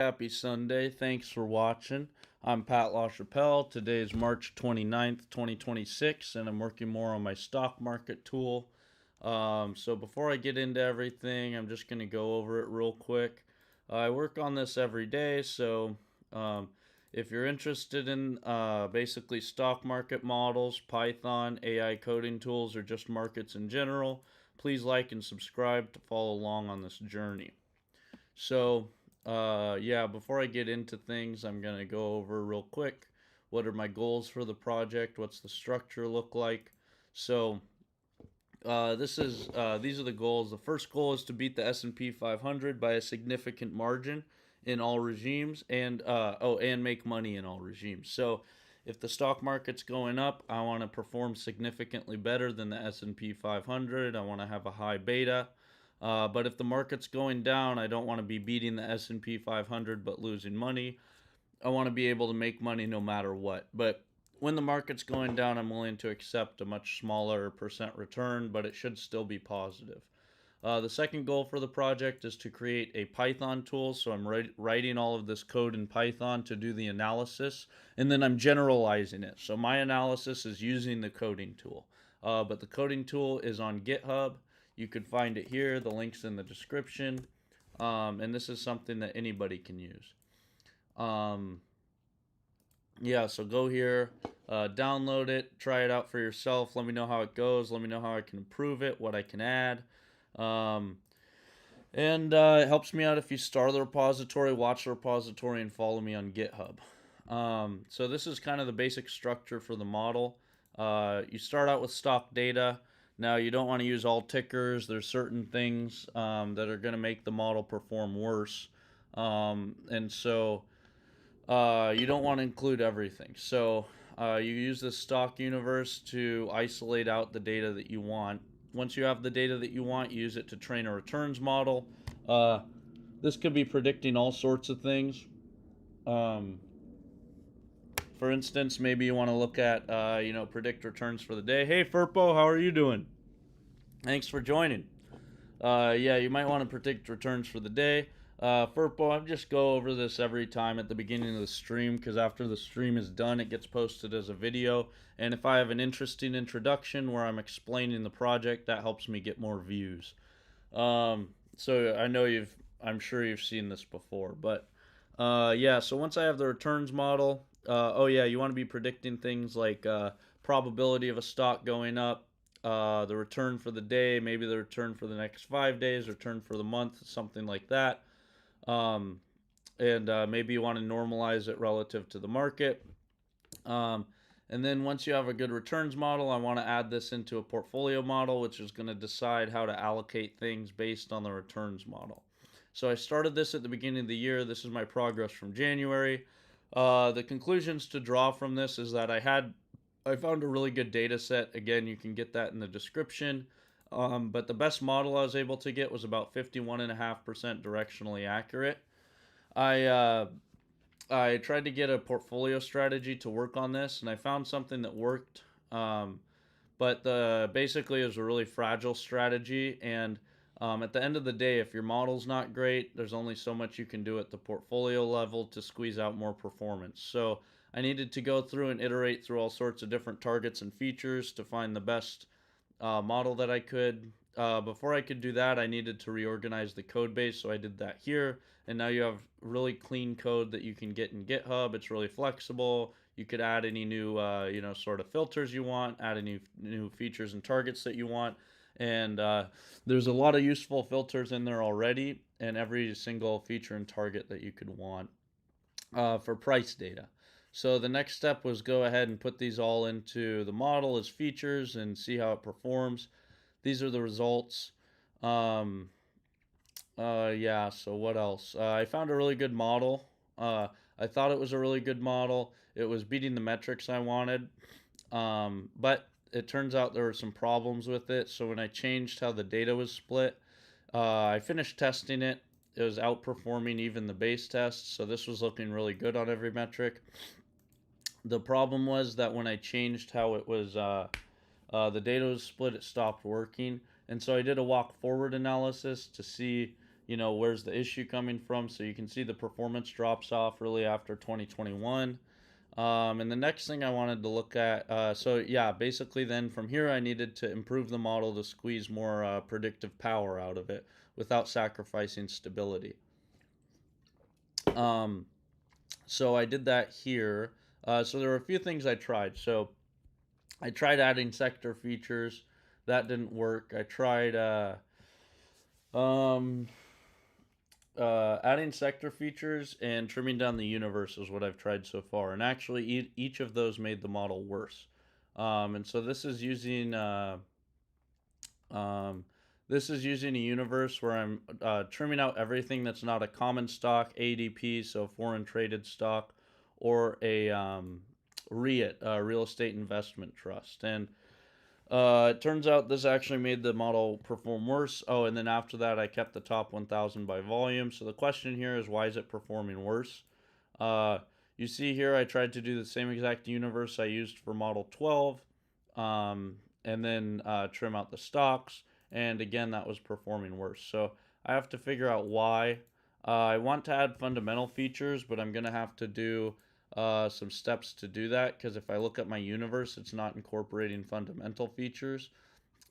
Happy Sunday. Thanks for watching. I'm Pat LaChapelle. Today is March 29th, 2026, and I'm working more on my stock market tool. So before I get into everything, I'm just going to go over it real quick. I work on this every day, so if you're interested in basically stock market models, Python, AI coding tools, or just markets in general, please like and subscribe to follow along on this journey. So, yeah, before I get into things, I'm going to go over real quick what are my goals for the project, what's the structure look like. So, these are the goals. The first goal is to beat the S&P 500 by a significant margin in all regimes, and and make money in all regimes. So, if the stock market's going up, I want to perform significantly better than the S&P 500. I want to have a high beta. But if the market's going down, I don't want to be beating the S&P 500 but losing money. I want to be able to make money no matter what. But when the market's going down, I'm willing to accept a much smaller percent return, but it should still be positive. The second goal for the project is to create a Python tool. So I'm writing all of this code in Python to do the analysis, and then I'm generalizing it. So my analysis is using the coding tool. But the coding tool is on GitHub. You could find it here. The link's in the description. And this is something that anybody can use. Yeah, so go here, download it, try it out for yourself. Let me know how it goes. Let me know how I can improve it, what I can add. It helps me out if you start the repository, watch the repository, and follow me on GitHub. So this is kind of the basic structure for the model. You start out with stock data. Now, you don't want to use all tickers. There's certain things that are going to make the model perform worse. And so you don't want to include everything. So you use the stock universe to isolate out the data that you want. Once you have the data that you want, use it to train a returns model. This could be predicting all sorts of things. For instance, maybe you want to look at, predict returns for the day. Hey, Furpo, how are you doing? Thanks for joining. Yeah, you might want to predict returns for the day. Furpo, I just go over this every time at the beginning of the stream, because after the stream is done, it gets posted as a video. And if I have an interesting introduction where I'm explaining the project, that helps me get more views. So I'm sure you've seen this before, but yeah. So once I have the returns model, you want to be predicting things like probability of a stock going up, the return for the day, maybe the return for the next 5 days, return for the month, something like that. Maybe you want to normalize it relative to the market. And then once you have a good returns model, I want to add this into a portfolio model, which is going to decide how to allocate things based on the returns model. So I started this at the beginning of the year. This is my progress from January. The conclusions to draw from this is that I found a really good data set. Again, you can get that in the description. But the best model I was able to get was about 51.5% directionally accurate. I tried to get a portfolio strategy to work on this, and I found something that worked. But basically, it was a really fragile strategy. And at the end of the day, if your model's not great, there's only so much you can do at the portfolio level to squeeze out more performance. So I needed to go through and iterate through all sorts of different targets and features to find the best model that I could. Before I could do that, I needed to reorganize the code base, so I did that here. And now you have really clean code that you can get in GitHub. It's really flexible. You could add any new, sort of filters you want, add any new features and targets that you want. And there's a lot of useful filters in there already, and every single feature and target that you could want for price data. So the next step was go ahead and put these all into the model as features and see how it performs. These are the results. Yeah, so what else? I found a really good model. I thought it was a really good model. It was beating the metrics I wanted. But it turns out there were some problems with it. So when I changed how the data was split, I finished testing it. It was outperforming even the base test. So this was looking really good on every metric. The problem was that when I changed how it was, the data was split, it stopped working. And so I did a walk forward analysis to see, you know, where's the issue coming from. So you can see the performance drops off really after 2021. And the next thing I wanted to look at, so yeah, basically then from here I needed to improve the model to squeeze more predictive power out of it without sacrificing stability. So I did that here. So there were a few things I tried. So I tried adding sector features. That didn't work. I tried um, adding sector features and trimming down the universe is what I've tried so far. And actually, each of those made the model worse. And so um, this is using a universe where I'm trimming out everything that's not a common stock, ADP, so foreign traded stock, or a REIT, real estate investment trust. And it turns out this actually made the model perform worse. Oh, and then after that, I kept the top 1,000 by volume. So the question here is, why is it performing worse? Uh, you see here, I tried to do the same exact universe I used for Model 12, and then trim out the stocks. And again, that was performing worse. So I have to figure out why. I want to add fundamental features, but I'm going to have to do some steps to do that, because if I look at my universe, it's not incorporating fundamental features.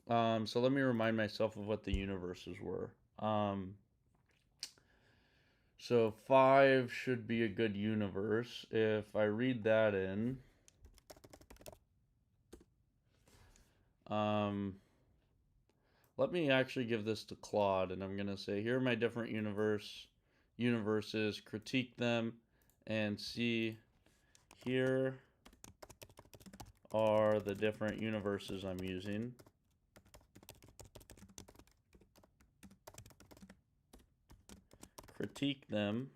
So let me remind myself of what the universes were. So 5 should be a good universe. If I read that in, let me actually give this to Claude, and I'm going to say, here are my different universes, critique them, and see, here are the different universes I'm using. Critique them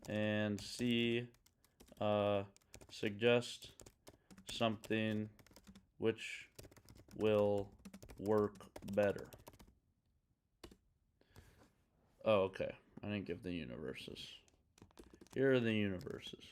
and see, suggest something which will work better. Oh, okay. I didn't give the universes. Here are the universes.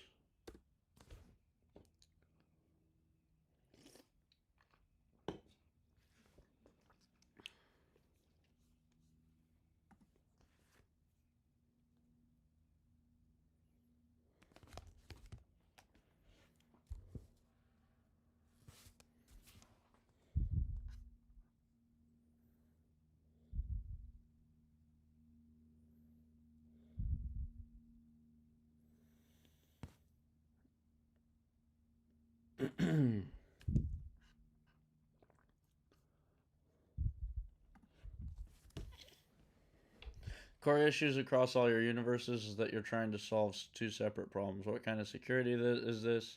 Core issues across all your universes is that you're trying to solve two separate problems. What kind of security is this?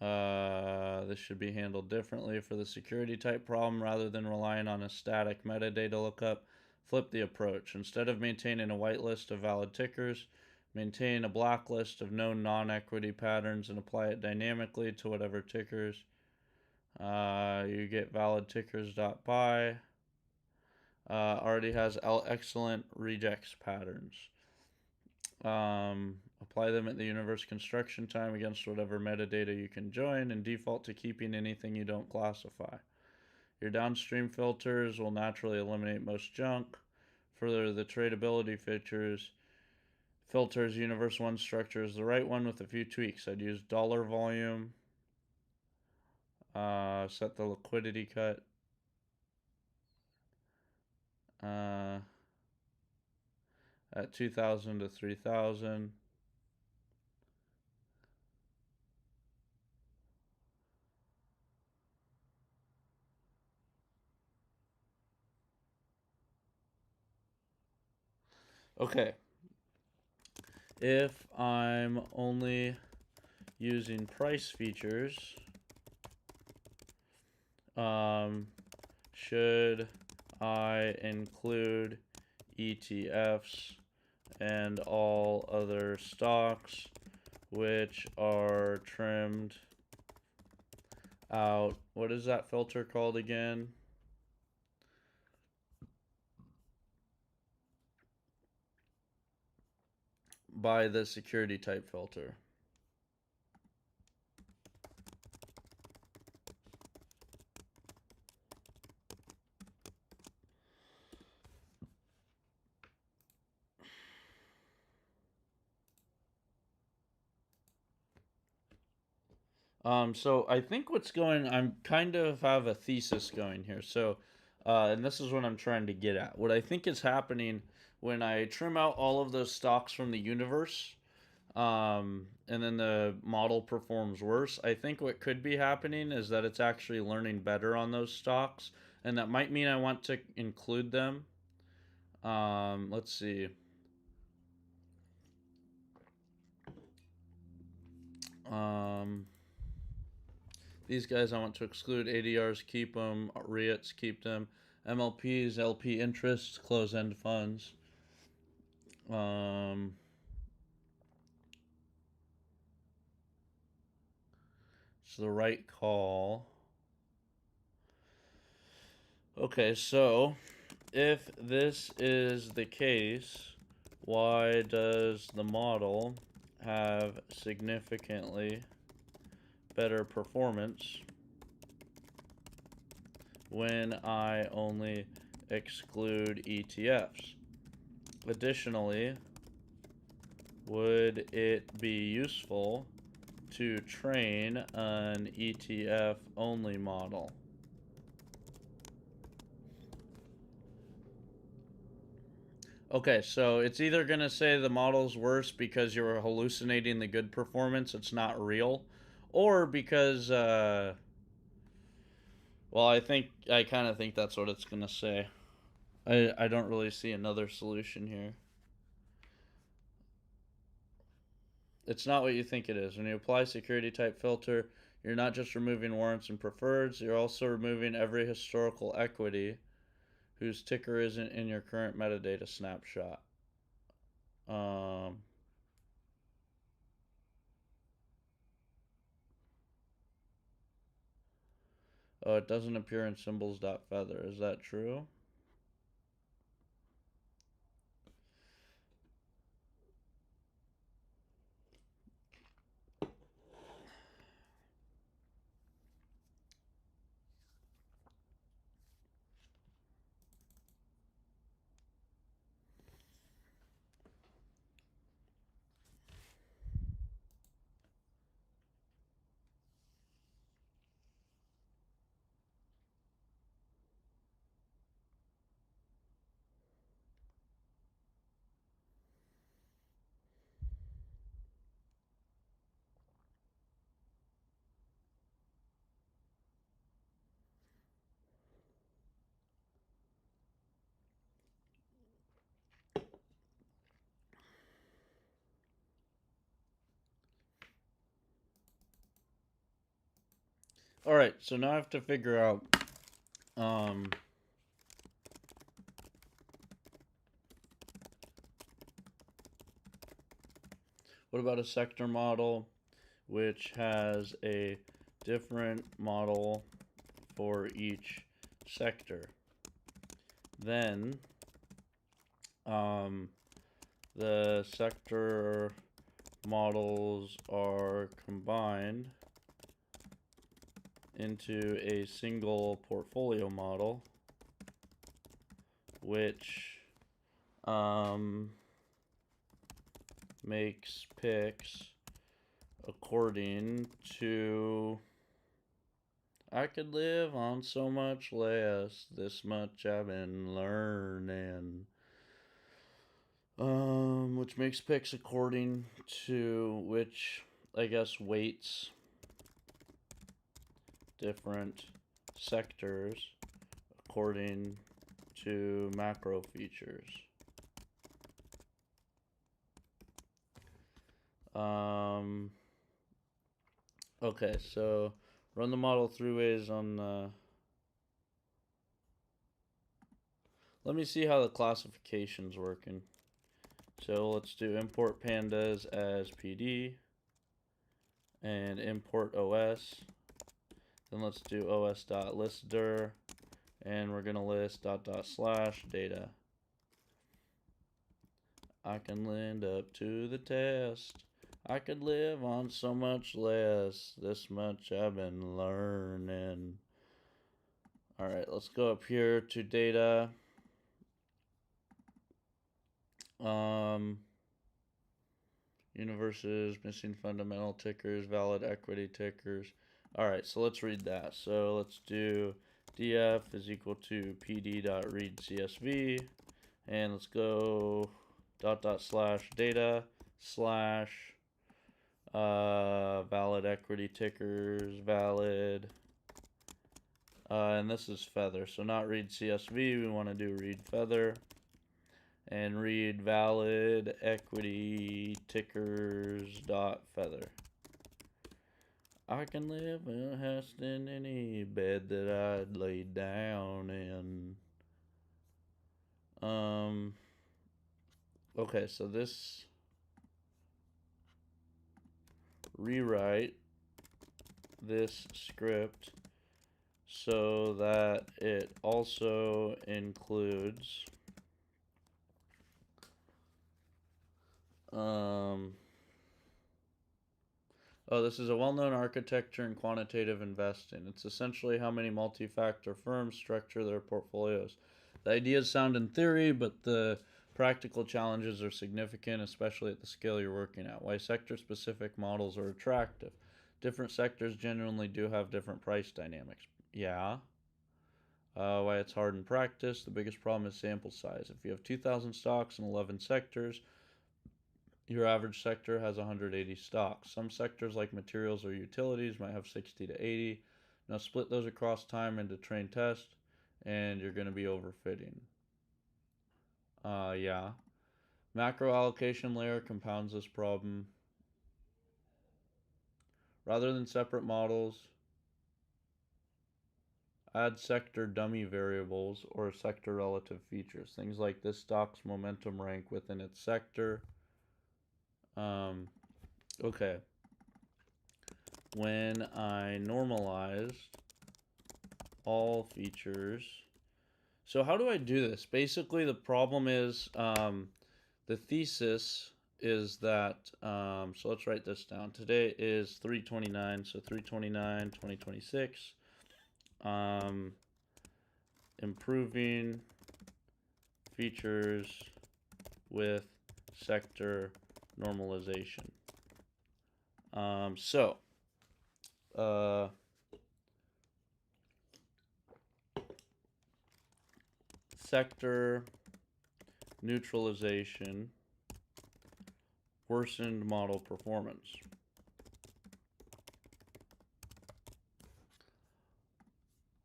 This should be handled differently. For the security type problem, rather than relying on a static metadata lookup, flip the approach. Instead of maintaining a whitelist of valid tickers, maintain a blacklist of known non-equity patterns and apply it dynamically to whatever tickers. You get valid tickers.by. Already has excellent regex patterns. Apply them at the universe construction time against whatever metadata you can join, and default to keeping anything you don't classify. Your downstream filters will naturally eliminate most junk. Further, the tradability filters universe 1 structure is the right one with a few tweaks. I'd use dollar volume, set the liquidity cut, at 2,000 to 3,000. Okay. If I'm only using price features, should I include ETFs and all other stocks which are trimmed out? What is that filter called again? By the security type filter. So I think I'm kind of have a thesis going here. So, and this is what I'm trying to get at. What I think is happening when I trim out all of those stocks from the universe, and then the model performs worse. I think what could be happening is that it's actually learning better on those stocks, and that might mean I want to include them. Let's see. Um, these guys I want to exclude. ADRs, keep them. REITs, keep them. MLPs, LP interests, close-end funds. Um, it's the right call. Okay, so if this is the case, why does the model have significantly better performance when I only exclude ETFs? Additionally, would it be useful to train an ETF only model? Okay, so it's either going to say the model's worse because you're hallucinating the good performance, it's not real, or because, well, I kind of think that's what it's going to say. I don't really see another solution here. It's not what you think it is. When you apply security type filter, you're not just removing warrants and preferreds, you're also removing every historical equity whose ticker isn't in your current metadata snapshot. Um, oh, it doesn't appear in symbols.feather. Is that true? All right, so now I have to figure out um, what about a sector model which has a different model for each sector? Then the sector models are combined into a single portfolio model, which makes picks according to I could live on so much less, this much I've been learning. Which makes picks according to which, I guess, weights different sectors according to macro features. Okay, so run the model through ways on the. Let me see how the classification's working. So let's do import pandas as PD and import OS. Then let's do os.listdir, and we're gonna list // data. I can lend up to the test. I could live on so much less. This much I've been learning. All right, let's go up here to data. universes, missing fundamental tickers, valid equity tickers. All right, so let's read that. So let's do df is equal to pd.read CSV, and let's go // data / valid equity tickers, valid, and this is feather, so not read CSV, we want to do read feather, and read valid equity tickers dot feather. I can live in a house in any bed that I'd lay down in. Okay, so this rewrite this script so that it also includes this is a well-known architecture in quantitative investing. It's essentially how many multi-factor firms structure their portfolios. The ideas sound in theory, but the practical challenges are significant, especially at the scale you're working at. Why sector-specific models are attractive. Different sectors genuinely do have different price dynamics. Yeah. Why it's hard in practice. The biggest problem is sample size. If you have 2,000 stocks in 11 sectors, your average sector has 180 stocks. Some sectors like materials or utilities might have 60 to 80. Now split those across time into train test, and you're going to be overfitting. Yeah. Macro allocation layer compounds this problem. Rather than separate models, add sector dummy variables or sector relative features. Things like this stock's momentum rank within its sector. Okay. When I normalized all features. So how do I do this? Basically, the problem is the thesis is that, so let's write this down. Today is 3/29, so 3/29, 2026. Improving features with sector normalization. Sector neutralization worsened model performance.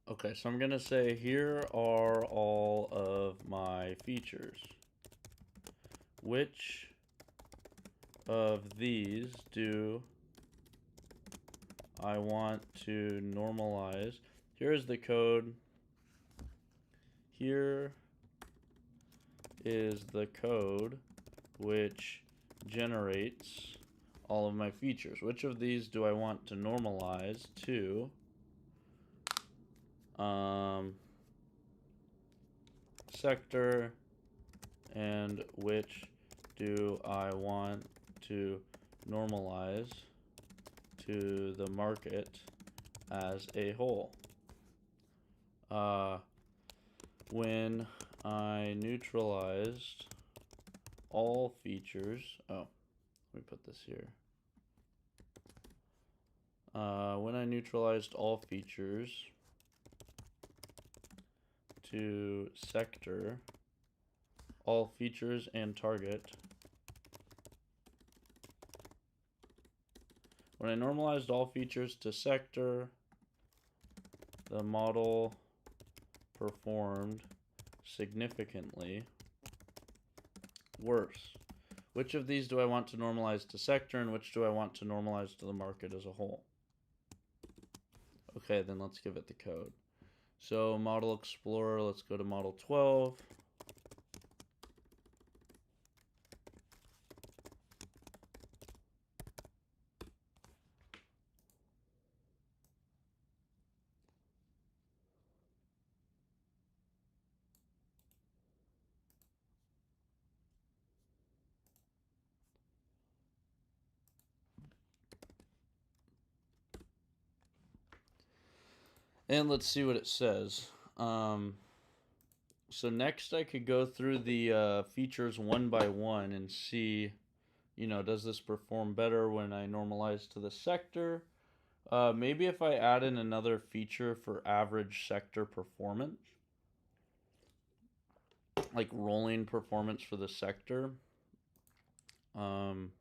Okay, so I'm going to say here are all of my features. Which of these do I want to normalize? Here's the code. Here is the code which generates all of my features. Which of these do I want to normalize to sector, and which do I want to normalize to the market as a whole? When I neutralized all features, let me put this here. When I neutralized all features to sector, all features and target. When I normalized all features to sector, the model performed significantly worse. Which of these do I want to normalize to sector, and which do I want to normalize to the market as a whole? Okay, then let's give it the code. So Model Explorer, let's go to Model 12. And let's see what it says. So next I could go through the features one by one and see Does this perform better when I normalize to the sector? Maybe if I add in another feature for average sector performance, like rolling performance for the sector. Um,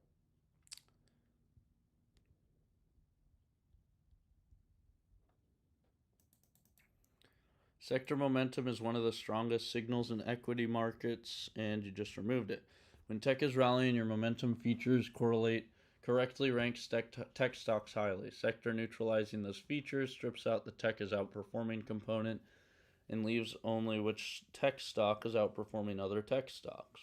Sector momentum is one of the strongest signals in equity markets, and you just removed it. When tech is rallying, your momentum features correctly ranks tech stocks highly. Sector neutralizing those features strips out the tech is outperforming component and leaves only which tech stock is outperforming other tech stocks.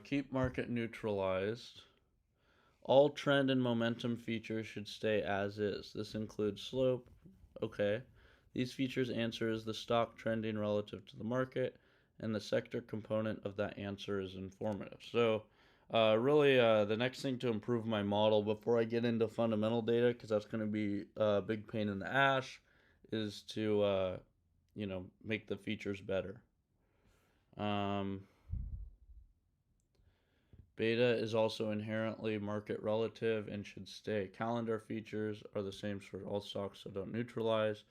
Keep market neutralized. All trend and momentum features should stay as is. This includes slope. Okay. These features answer is the stock trending relative to the market, and the sector component of that answer is informative. So, really, the next thing to improve my model before I get into fundamental data, because that's going to be a big pain in the ass, is to, make the features better. Beta is also inherently market relative and should stay. Calendar features are the same for all stocks, so don't neutralize.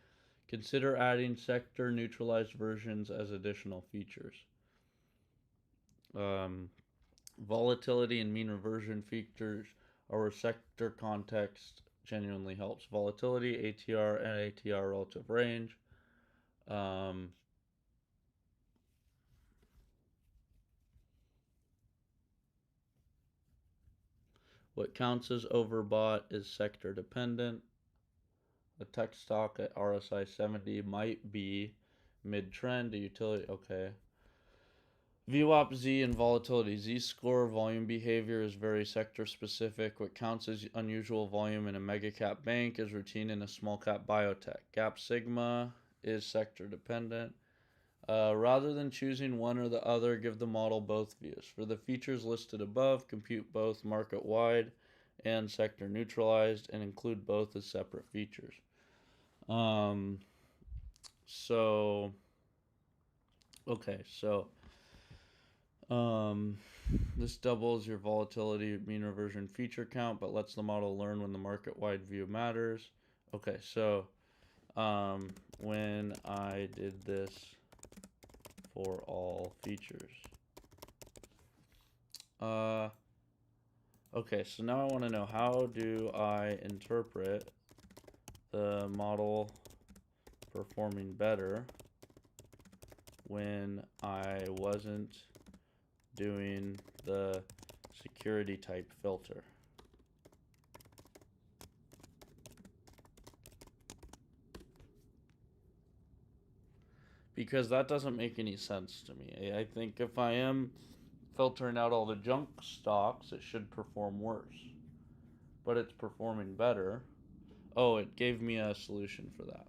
Consider adding sector neutralized versions as additional features. Volatility and mean reversion features are where sector context genuinely helps. Volatility, ATR, and ATR relative range. What counts as overbought is sector dependent. A tech stock at RSI 70 might be mid-trend, a utility, okay. VWAP Z and volatility. Z score volume behavior is very sector specific. What counts as unusual volume in a mega cap bank is routine in a small cap biotech. Gap sigma is sector dependent. Rather than choosing one or the other, give the model both views. For the features listed above, compute both market wide and sector neutralized and include both as separate features. So, okay, so this doubles your volatility mean reversion feature count, but lets the model learn when the market wide view matters. Okay, so when I did this for all features. Okay, so now I want to know, how do I interpret the model performing better when I wasn't doing the security type filter? Because that doesn't make any sense to me. I think if I am filtering out all the junk stocks, it should perform worse. But it's performing better. Oh, it gave me a solution for that.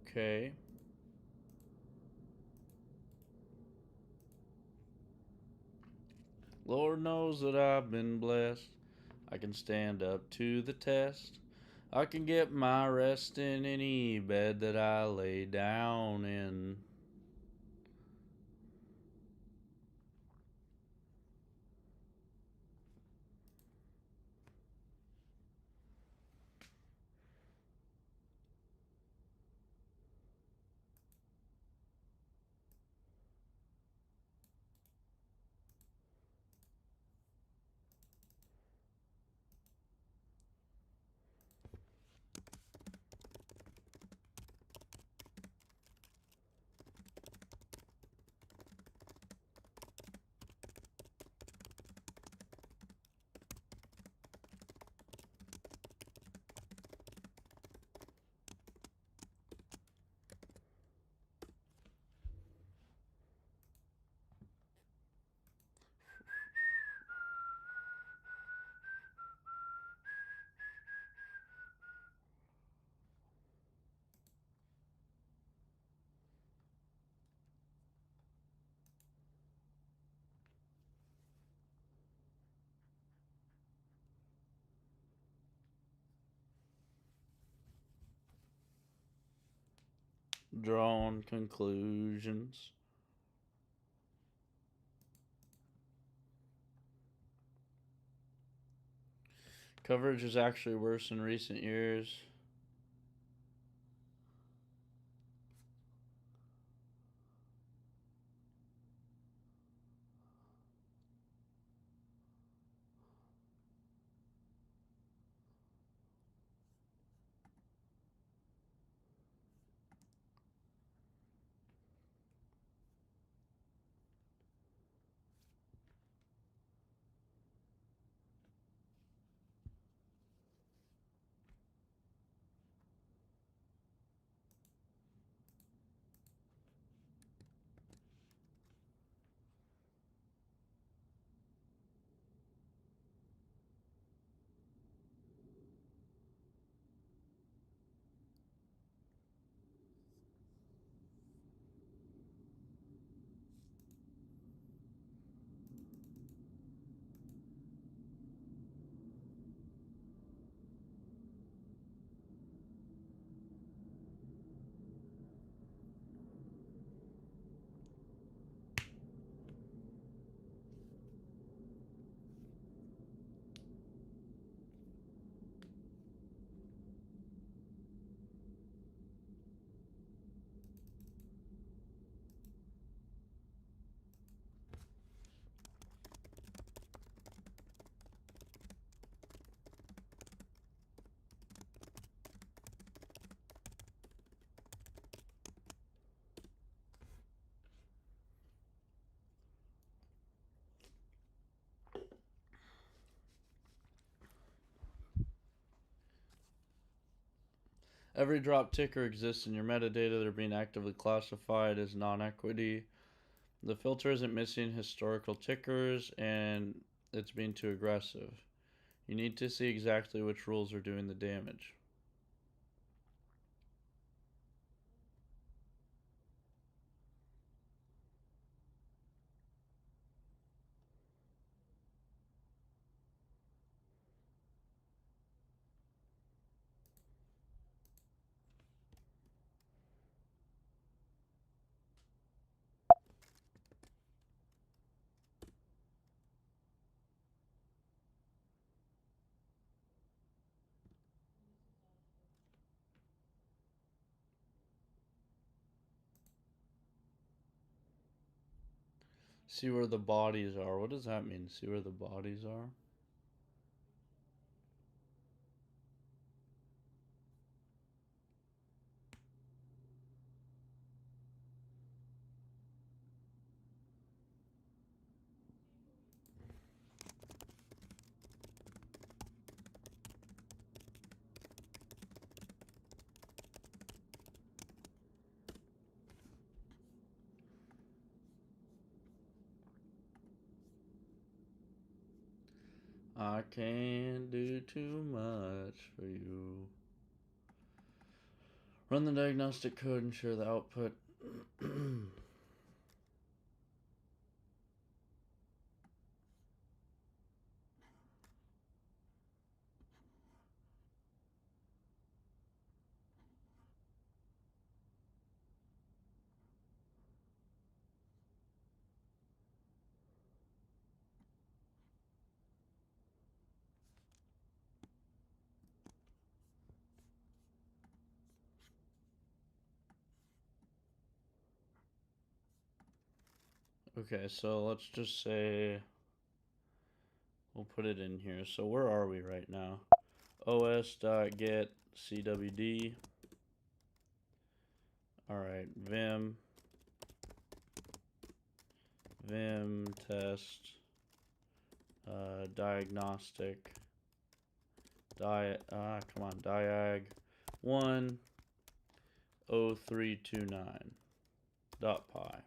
Okay. Lord knows that I've been blessed. I can stand up to the test. I can get my rest in any bed that I lay down in. Drawn conclusions. Coverage is actually worse in recent years. Every drop ticker exists in your metadata. They're being actively classified as non-equity. The filter isn't missing historical tickers, and it's being too aggressive. You need to see exactly which rules are doing the damage. See where the bodies are. What does that mean? See where the bodies are? I can't do too much for you. Run the diagnostic code and share the output. Okay, so let's just say we'll put it in here. So where are we right now? os.get cwd. Alright, vim test diagnostic diag 10329.py.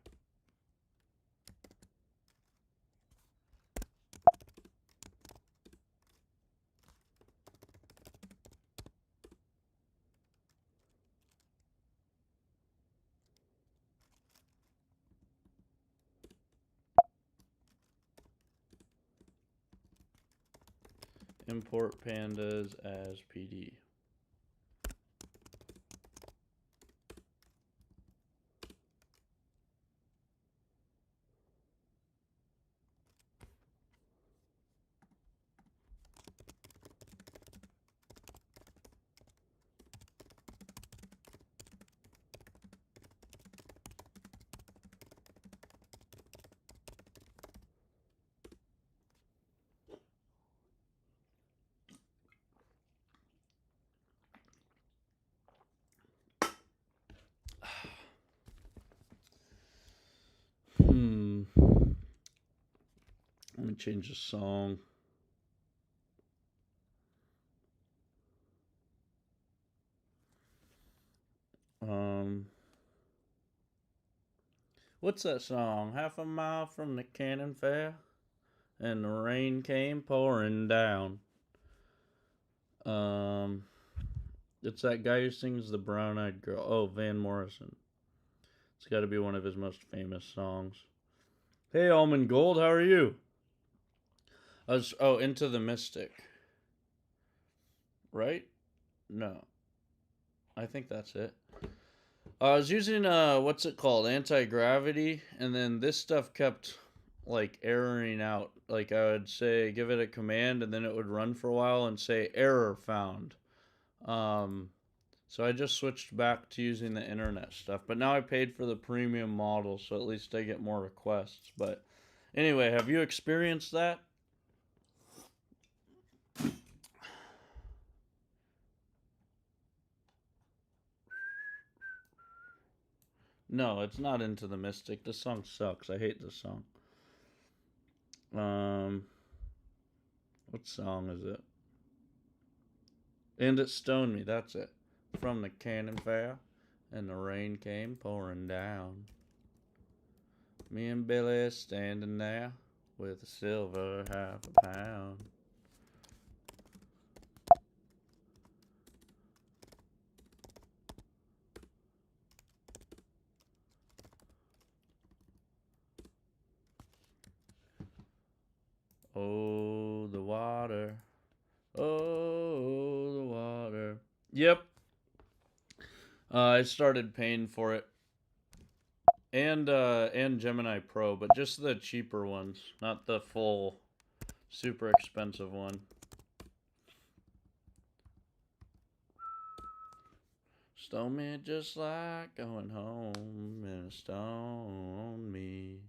Import pandas as PD. change the song. What's that song? Half a mile from the cannon fair, and the rain came pouring down. It's that guy who sings the Brown-Eyed Girl. Oh, Van Morrison. It's got to be one of his most famous songs. Hey, Almond Gold, how are you? Into the Mystic. Right? No. I think that's it. I was using what's it called? Anti-gravity, and then this stuff kept like erroring out. Like I would say give it a command and then it would run for a while and say error found. So I just switched back to using the internet stuff. But now I paid for the premium model, so at least I get more requests. But anyway, have you experienced that? No, it's not Into the Mystic. This song sucks. I hate this song. What song is it? And It Stoned Me, that's it. From the cannon fair, and the rain came pouring down. Me and Billy standing there with a silver half a pound. Oh, the water. Oh, the water. Yep. I started paying for it. And Gemini Pro, but just the cheaper ones, not the full super expensive one. Stone me just like going home, and stone me.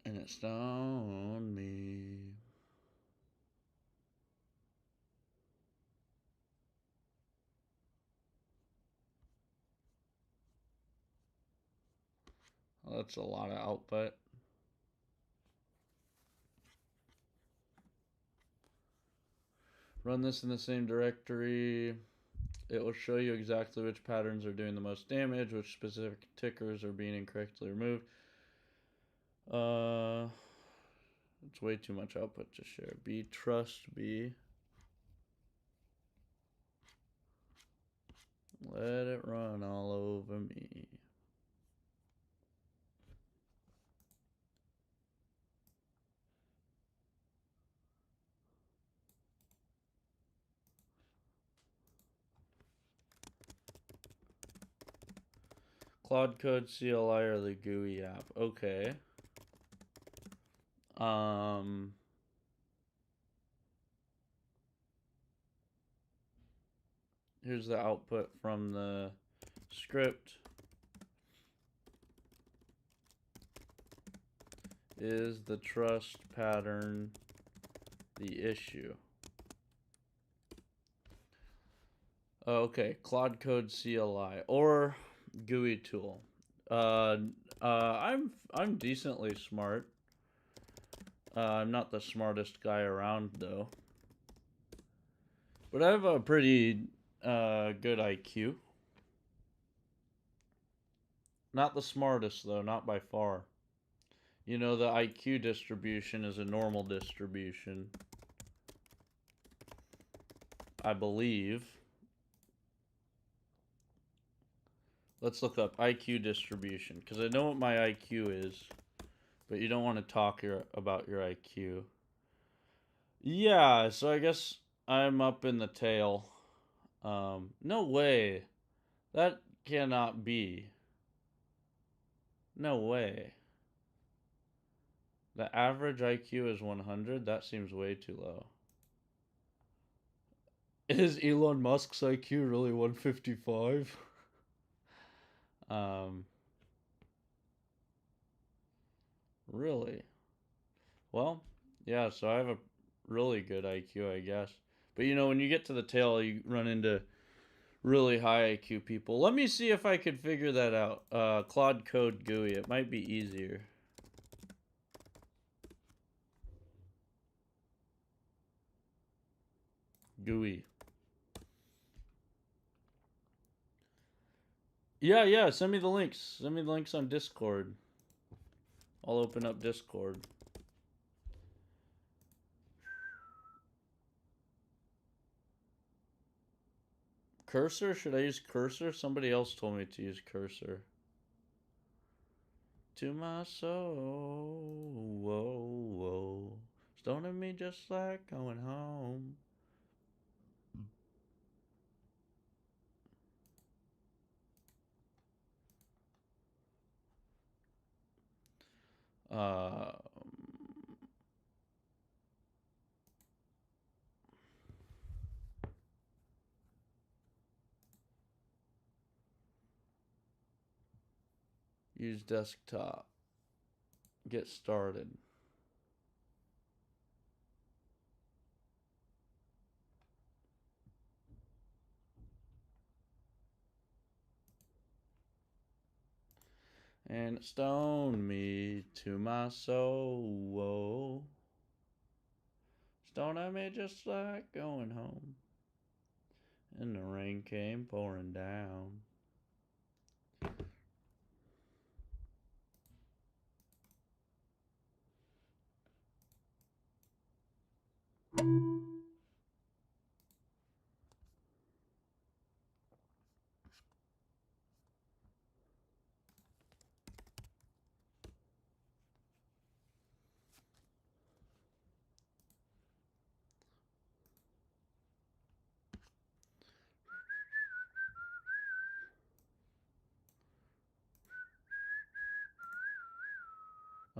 And it stoned me. Well, that's a lot of output. Run this in the same directory. It will show you exactly which patterns are doing the most damage, which specific tickers are being incorrectly removed. It's way too much output to share. B trust B. Let it run all over me. Cloud Code CLI or the GUI app. Okay. Here's the output from the script. Is the trust pattern the issue? Okay, Cloud Code CLI or GUI tool. I'm decently smart. I'm not the smartest guy around though, but I have a pretty good IQ. Not the smartest though, not by far. You know, the IQ distribution is a normal distribution, I believe. Let's look up IQ distribution, because I know what my IQ is, but you don't want to talk about your IQ. Yeah, so I guess I'm up in the tail. No way. That cannot be. No way. The average IQ is 100? That seems way too low. Is Elon Musk's IQ really 155? Really? Well, yeah, so I have a really good IQ, I guess. But you know, when you get to the tail, you run into really high IQ people. Let me see if I could figure that out. Claude Code GUI. It might be easier. GUI. Yeah, send me the links. Send me the links on Discord. I'll open up Discord. Cursor? Should I use cursor? Somebody else told me to use cursor. To my soul, whoa, whoa. Stoning me just like going home. Um, use desktop. Get started. And stone me to my soul, whoa. Stone at me just like going home. And the rain came pouring down.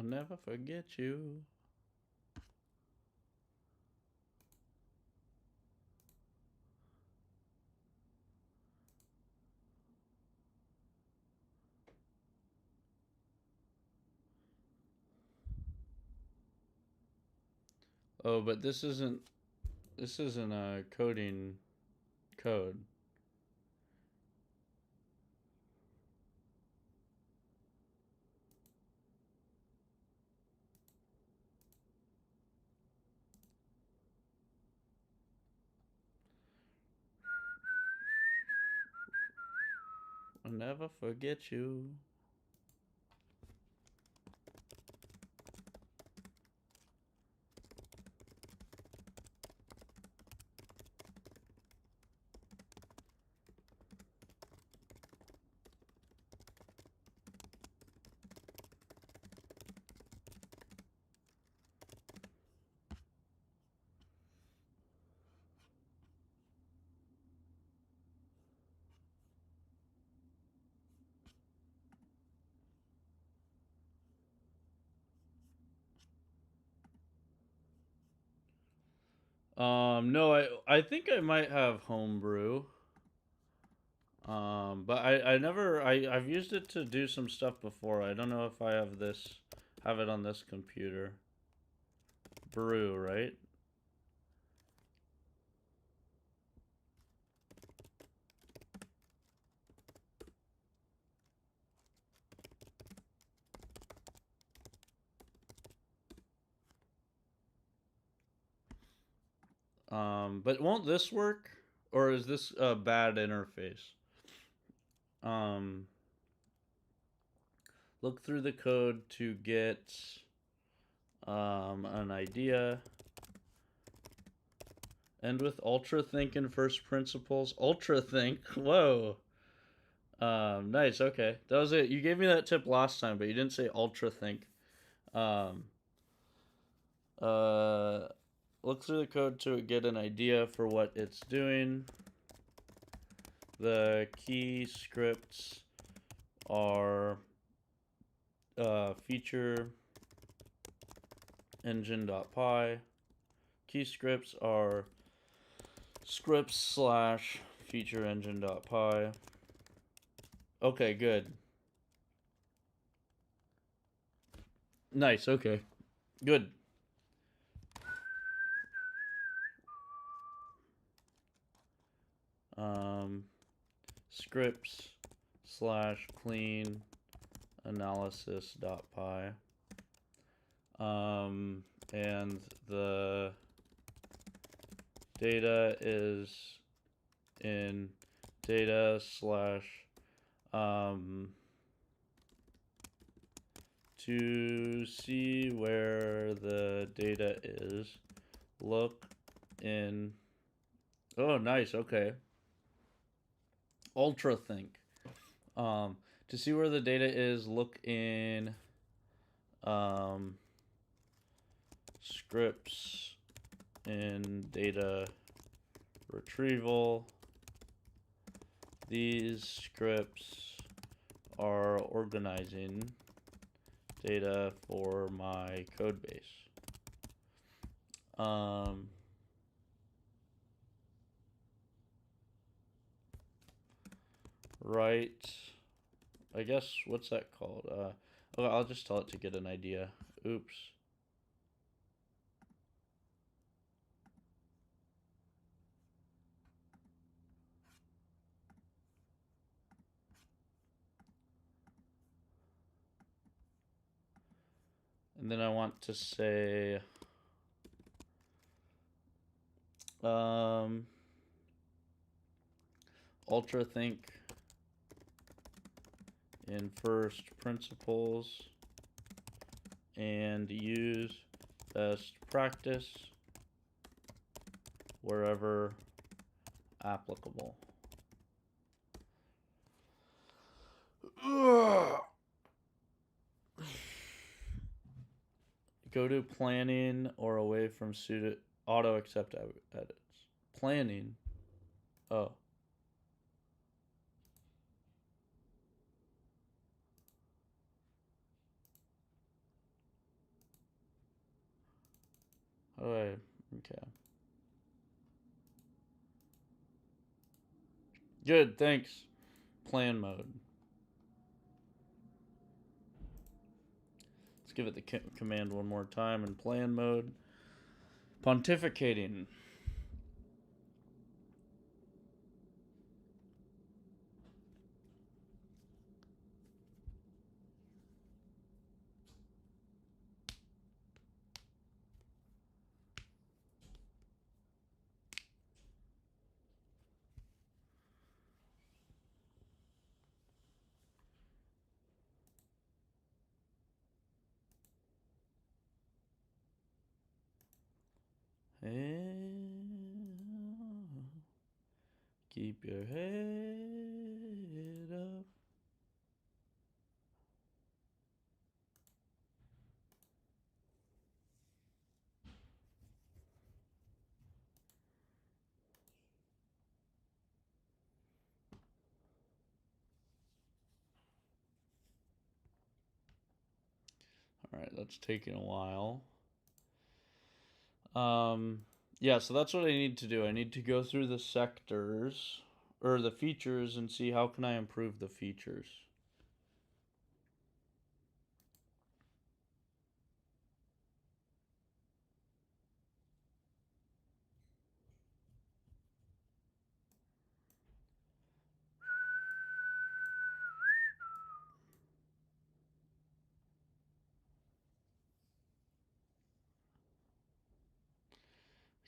I'll never forget you. Oh, but this isn't a coding code. I'll never forget you. No, I think I might have homebrew. But I never I've used it to do some stuff before. I don't know if I have it on this computer. Brew, right? But won't this work? Or is this a bad interface? Um, look through the code to get an idea. End with ultra think and first principles. Ultra think. Whoa. Nice. Okay, that was it. You gave me that tip last time, but you didn't say ultra think. Um, uh, look through the code to get an idea for what it's doing. The key scripts are feature engine.py. Key scripts are scripts slash feature engine.py. Okay, good. Nice, okay. Good. scripts slash clean analysis.py. And the data is in data slash to see where the data is, look in, oh nice, okay, ultra think. To see where the data is, look in scripts in data retrieval. These scripts are organizing data for my code base. Right, I guess, what's that called? Oh, I'll just tell it to get an idea. Oops. And then I want to say ultra think in first principles and use best practice wherever applicable. Go to planning or away from auto accept edits. Planning. Oh. How do I? Okay. Good, thanks. Plan mode. Let's give it the command one more time in plan mode. Pontificating. Keep your head up. All right, that's taking a while. Yeah, so that's what I need to do. I need to go through the sectors or the features and see how can I improve the features.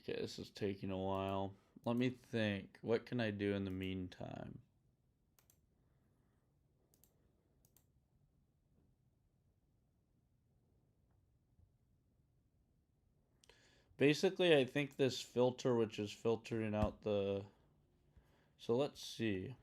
Okay, this is taking a while. Let me think. What can I do in the meantime? Basically, I think this filter, which is filtering out the... So let's see.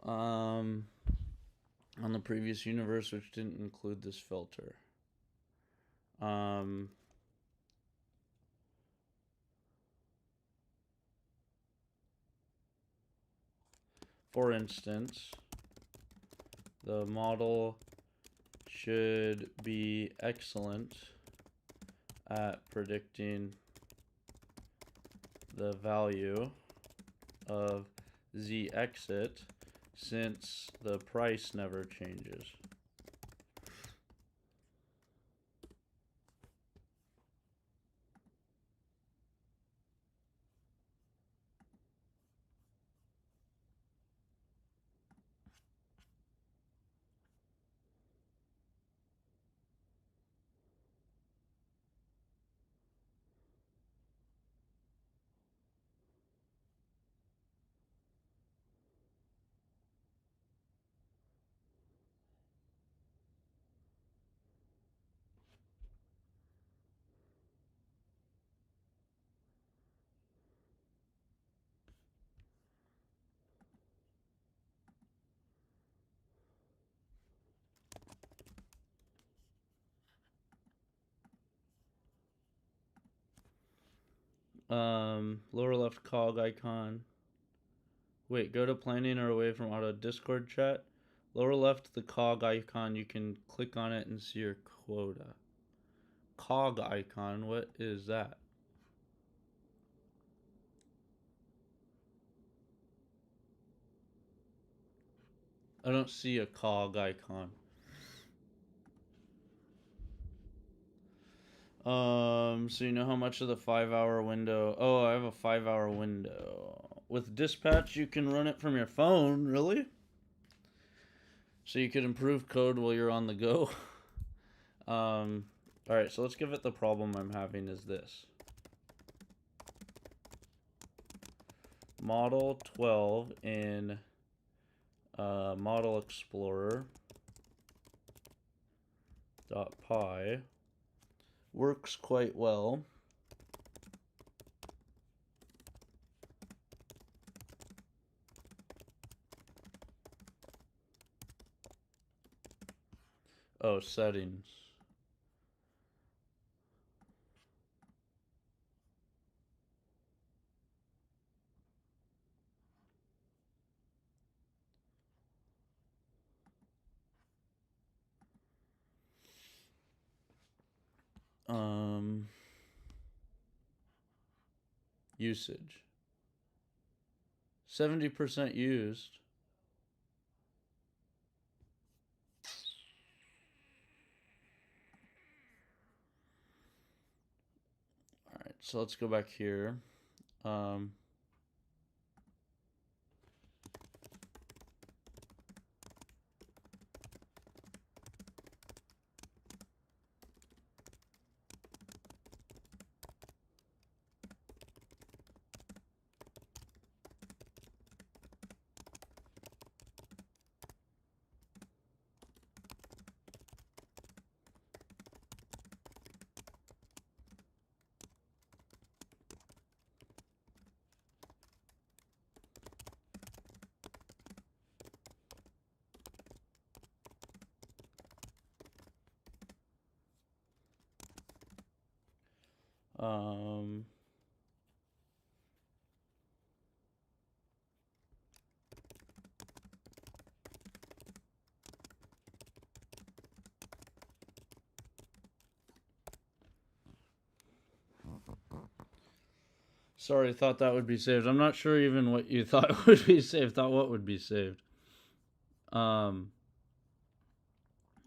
On the previous universe, which didn't include this filter. For instance, the model should be excellent at predicting the value of Z exit since the price never changes. Lower left cog icon. Wait, go to planning or away from auto Discord chat. Lower left, the cog icon, you can click on it and see your quota. Cog icon, what is that? I don't see a cog icon. So you know how much of the 5-hour window? Oh, I have a 5-hour window. With dispatch, you can run it from your phone, really? So you could improve code while you're on the go. Alright, so let's give it the problem I'm having is this. Model 12 in Model Explorer .py works quite well. Oh, settings. Usage. 70% used. Alright, so let's go back here. Sorry, thought that would be saved. I'm not sure even what you thought would be saved. Thought what would be saved. But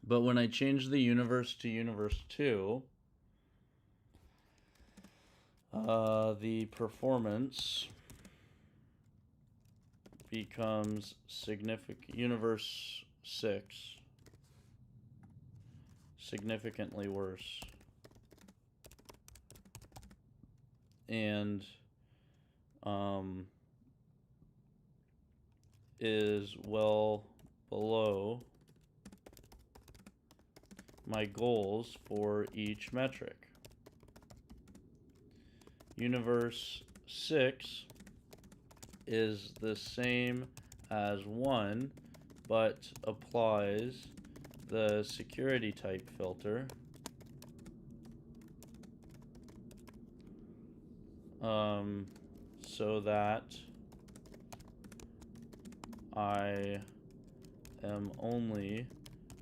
when I change the universe to universe 2, the performance becomes significant. Universe 6, significantly worse. And is well below my goals for each metric. Universe 6 is the same as 1, but applies the security type filter so that I am only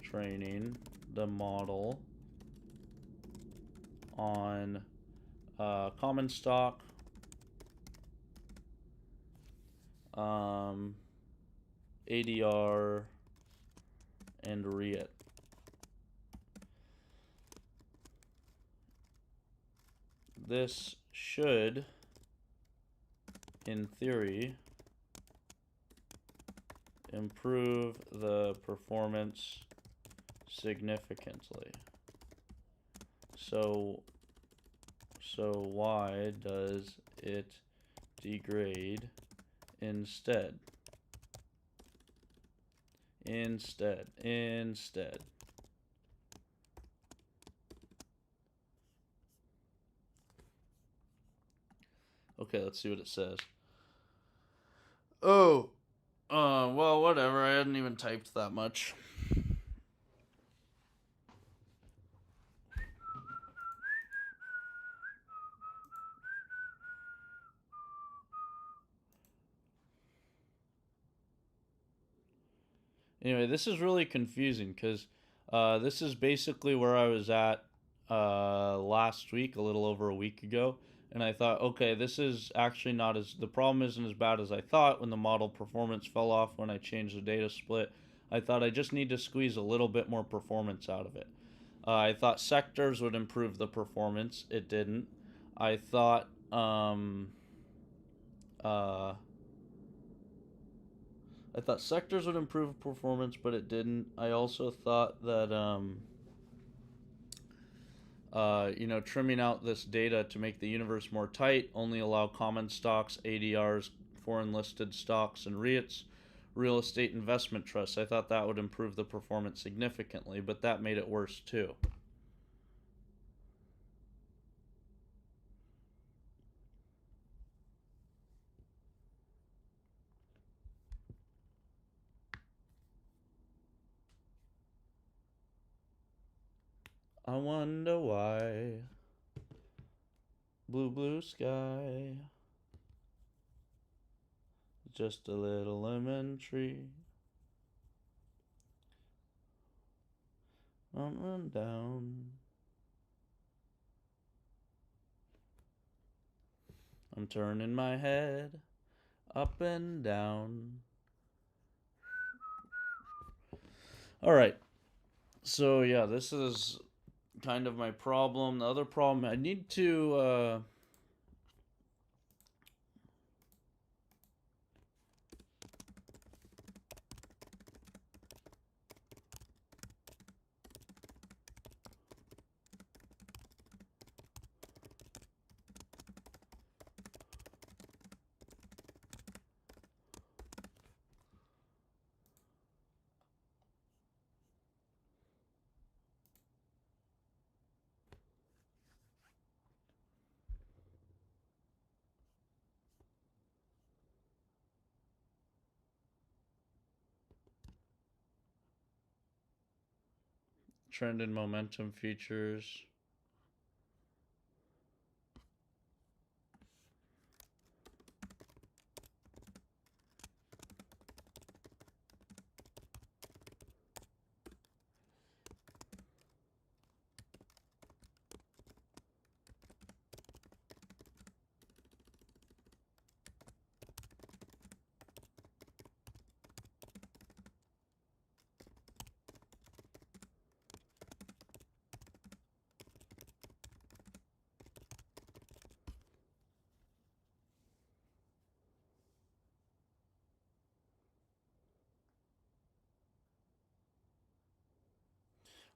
training the model on common stock, ADR, and REIT. This should, in theory, improve the performance significantly. So why does it degrade instead? Instead. Okay, let's see what it says. Oh, well, whatever. I hadn't even typed that much. Anyway, this is really confusing because this is basically where I was at last week, a little over a week ago. And I thought, okay, this is actually not as, the problem isn't as bad as I thought when the model performance fell off when I changed the data split. I thought I just need to squeeze a little bit more performance out of it. I thought sectors would improve the performance. It didn't. I thought uh, I thought sectors would improve performance, but it didn't. I also thought that trimming out this data to make the universe more tight, only allow common stocks, ADRs, foreign listed stocks, and REITs, real estate investment trusts. I thought that would improve the performance significantly, but that made it worse too. I wonder why. Blue, blue sky. Just a little lemon tree. Run down. I'm turning my head up and down. Alright. So, yeah, this is kind of my problem. The other problem, I need to trend and momentum features.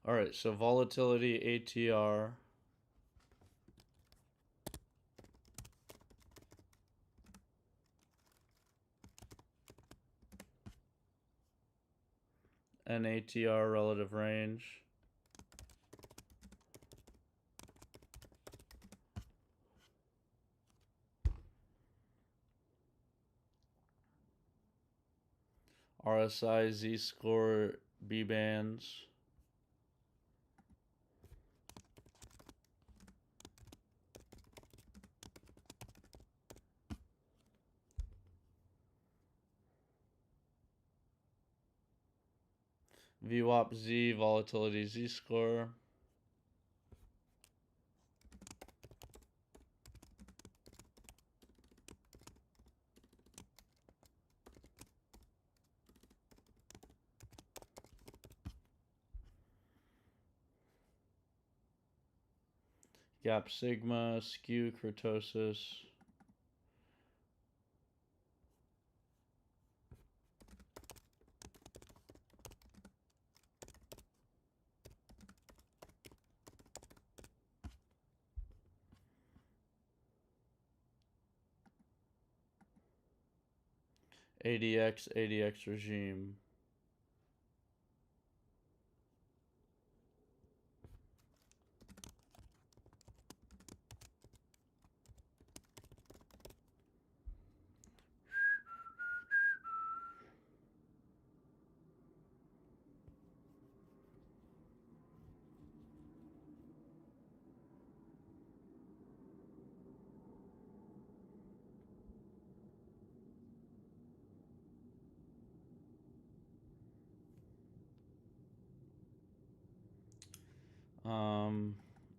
All right, so volatility, ATR. And ATR relative range. RSI, Z-score, B-bands. VWAP Z, volatility Z-score. Gap sigma, skew, kurtosis. ADX regime.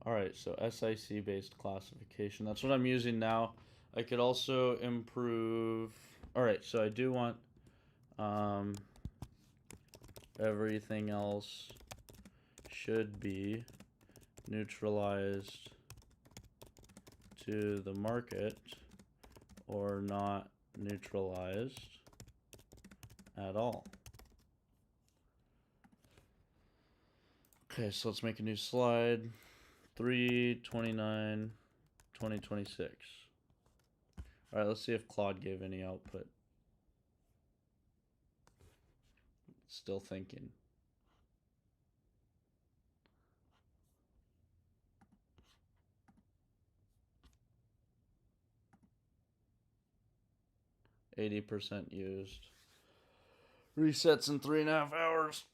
All right, so SIC based classification. That's what I'm using now. I could also improve. All right, so I do want everything else should be neutralized to the market or not neutralized at all. Okay, so let's make a new slide. 3/29/2026. All right, let's see if Claude gave any output. Still thinking. %80 used. Resets in 3.5 hours.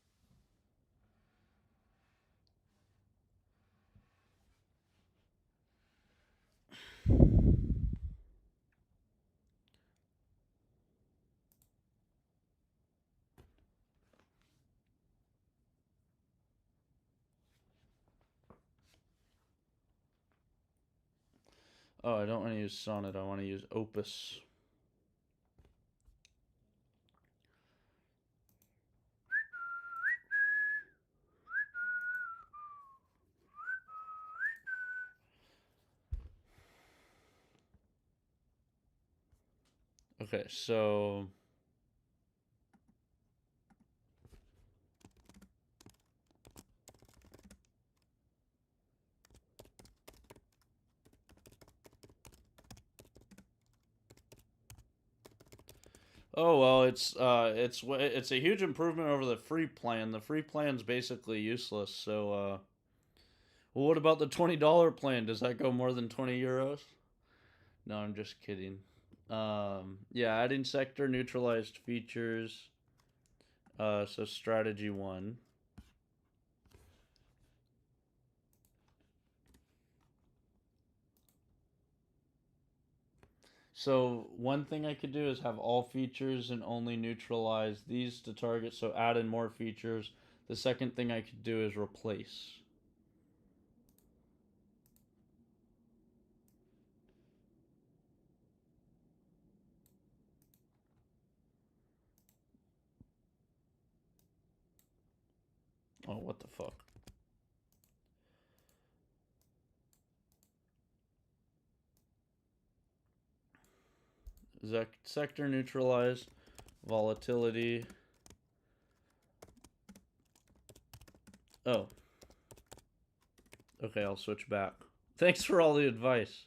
Oh, I don't want to use Sonnet. I want to use Opus. Okay, so oh well, it's a huge improvement over the free plan. The free plan's basically useless. So well, what about the $20 plan? Does that go more than 20 euros? No, I'm just kidding. Yeah, adding sector neutralized features. So strategy 1. So one thing I could do is have all features and only neutralize these to target. So add in more features. The second thing I could do is replace. Oh, what the fuck? Sector neutralize, volatility. Oh. Okay, I'll switch back. Thanks for all the advice.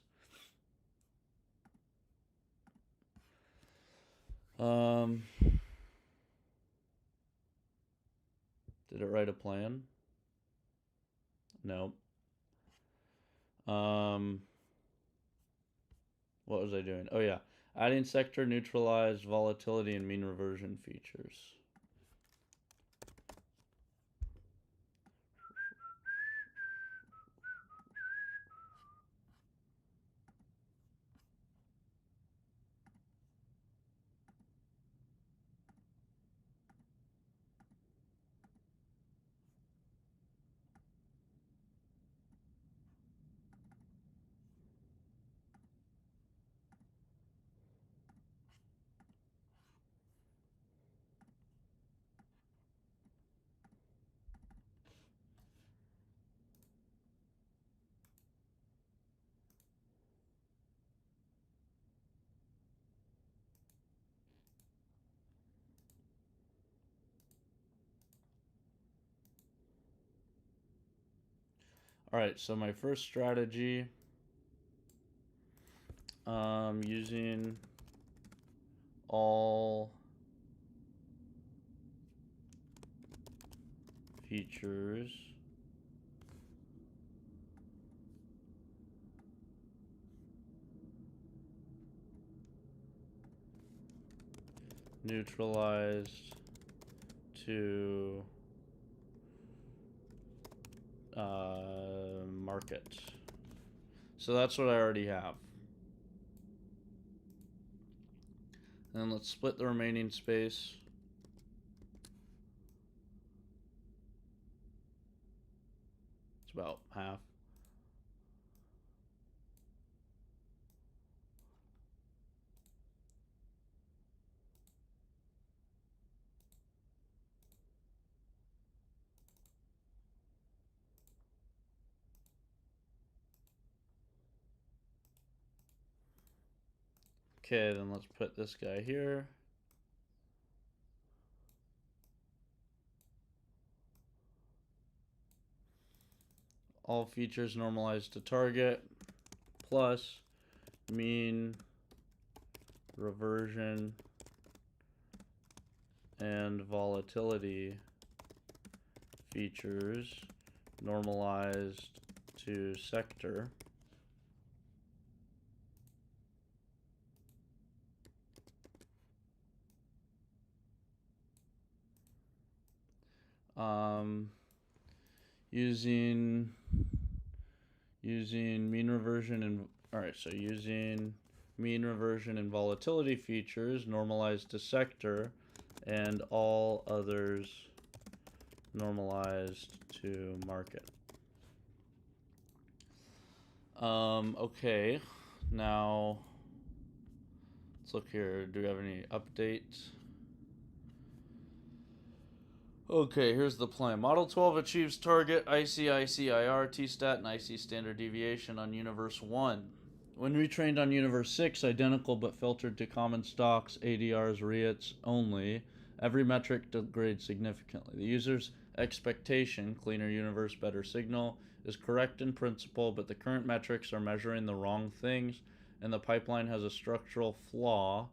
Did it write a plan? No. What was I doing? Oh yeah, adding sector neutralized volatility and mean reversion features. All right, so my first strategy, using all features neutralized to market. So that's what I already have. And let's split the remaining space. It's about half. Okay, then let's put this guy here. All features normalized to target plus mean reversion and volatility features normalized to sector. Using mean reversion and using mean reversion and volatility features normalized to sector, and all others normalized to market. Okay, now let's look here. Do we have any updates? Okay, here's the plan. Model 12 achieves target ICICIR, T-stat, and IC standard deviation on Universe 1. When retrained on Universe 6, identical but filtered to common stocks, ADRs, REITs only, every metric degrades significantly. The user's expectation, cleaner universe, better signal, is correct in principle, but the current metrics are measuring the wrong things, and the pipeline has a structural flaw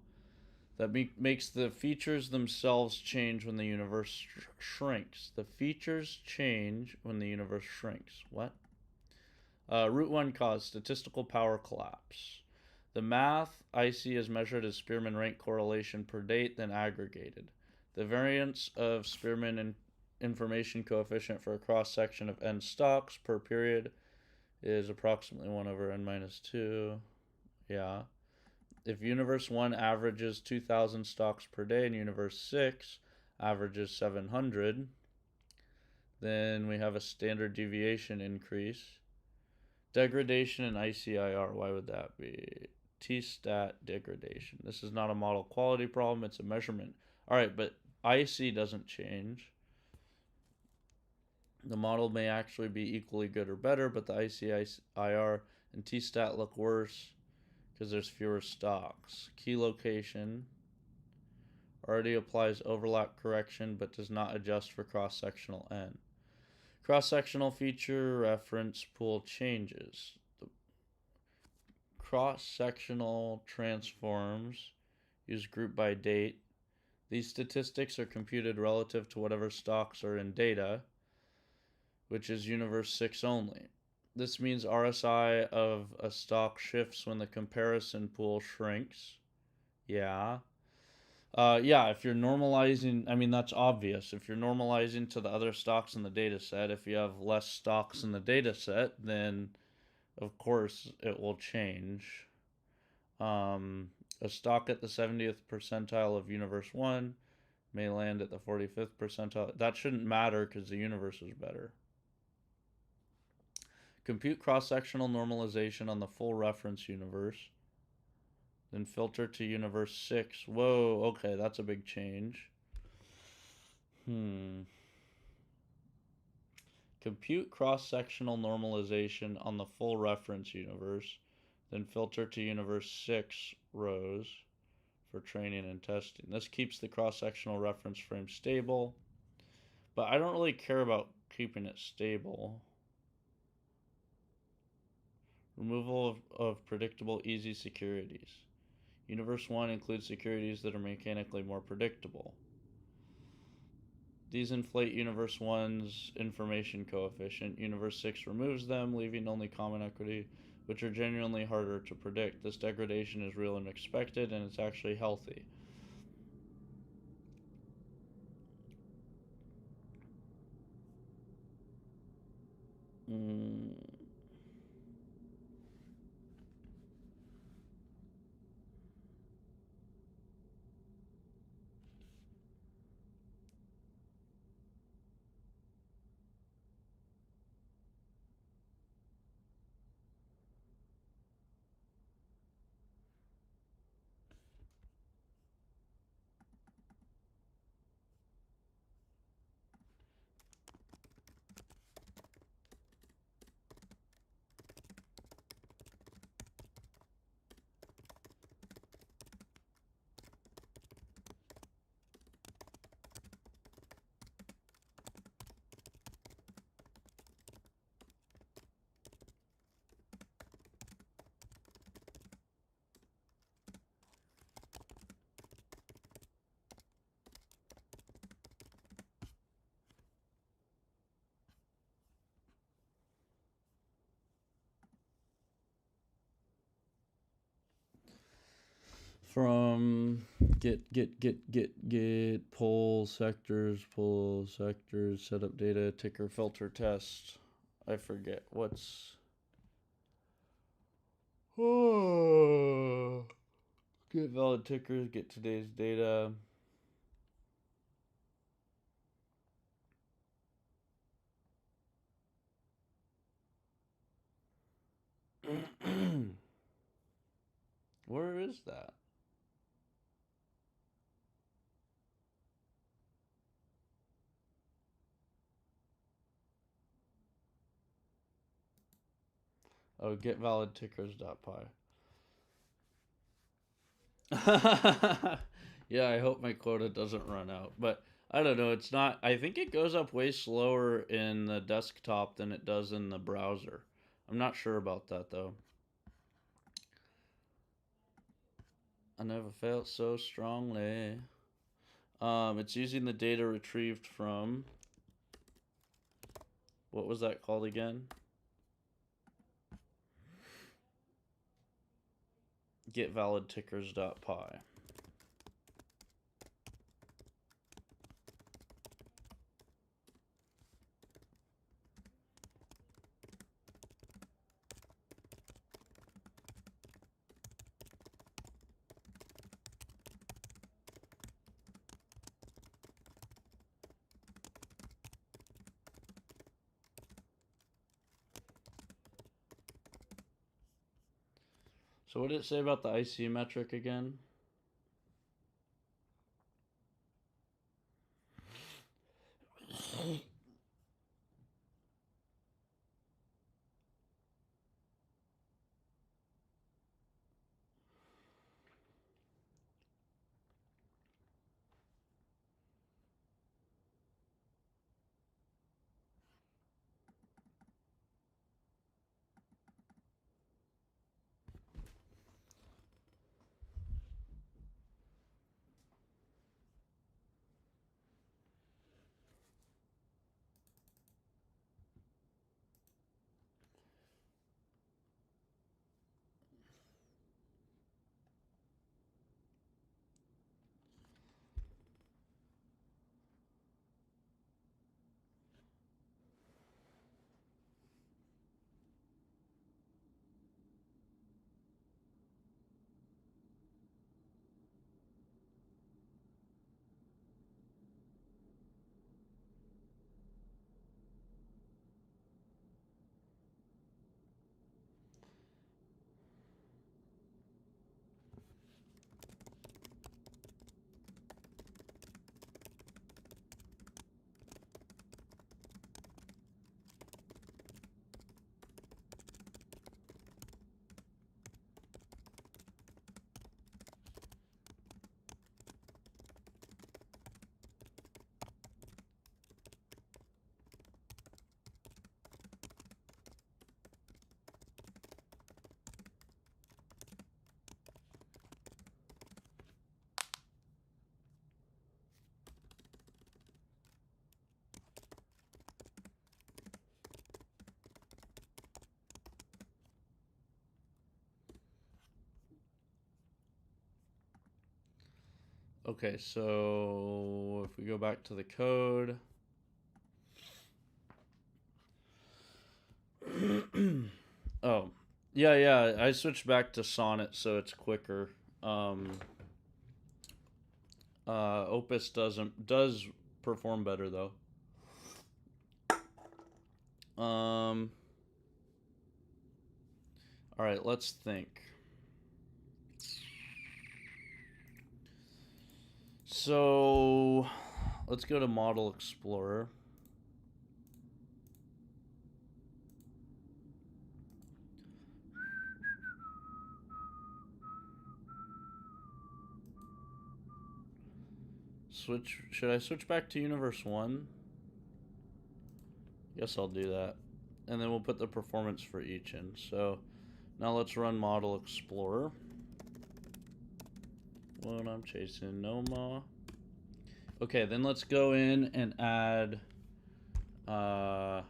that makes the features themselves change when the universe shrinks. The features change when the universe shrinks. What? Root 1 cause statistical power collapse. The math I see is measured as Spearman rank correlation per date, then aggregated. The variance of Spearman information coefficient for a cross section of n stocks per period is approximately 1 over n minus 2. Yeah. If Universe 1 averages 2,000 stocks per day and Universe 6 averages 700, then we have a standard deviation increase. Degradation in ICIR, why would that be? T-stat degradation. This is not a model quality problem, it's a measurement. All right, but IC doesn't change. The model may actually be equally good or better, but the ICIR and T-stat look worse because there's fewer stocks. Key location already applies overlap correction but does not adjust for cross-sectional N. Cross-sectional feature reference pool changes. The cross-sectional transforms use group by date. These statistics are computed relative to whatever stocks are in data, which is Universe 6 only. This means RSI of a stock shifts when the comparison pool shrinks. Yeah. If you're normalizing, I mean, that's obvious. If you're normalizing to the other stocks in the data set, if you have less stocks in the data set, then of course it will change. A stock at the 70th percentile of Universe 1 may land at the 45th percentile. That shouldn't matter because the universe is better. Compute cross-sectional normalization on the full reference universe. Then filter to Universe 6. Whoa, okay, that's a big change. Compute cross-sectional normalization on the full reference universe. Then filter to Universe 6 rows for training and testing. This keeps the cross-sectional reference frame stable, but I don't really care about keeping it stable. Removal of predictable easy securities. Universe 1 includes securities that are mechanically more predictable. These inflate Universe 1's information coefficient. Universe 6 removes them, leaving only common equity, which are genuinely harder to predict. This degradation is real and expected, and it's actually healthy. Mm. From get pull sectors, set up data, ticker filter test. I forget what's get valid tickers, get today's data. Where is that? Oh, get valid tickers.py. Yeah, I hope my quota doesn't run out. But I don't know. It's not. I think it goes up way slower in the desktop than it does in the browser. I'm not sure about that though. I never felt so strongly. It's using the data retrieved from. What was that called again? Get valid tickers.py. So what did it say about the IC metric again? Okay, so if we go back to the code. Oh, yeah, I switched back to Sonnet so it's quicker. Opus does perform better though. All right, let's think. So, let's go to Model Explorer. Should I switch back to Universe 1? Guess I'll do that. And then we'll put the performance for each in. So, now let's run Model Explorer. What I'm chasing no more. Okay, then let's go in and add alright,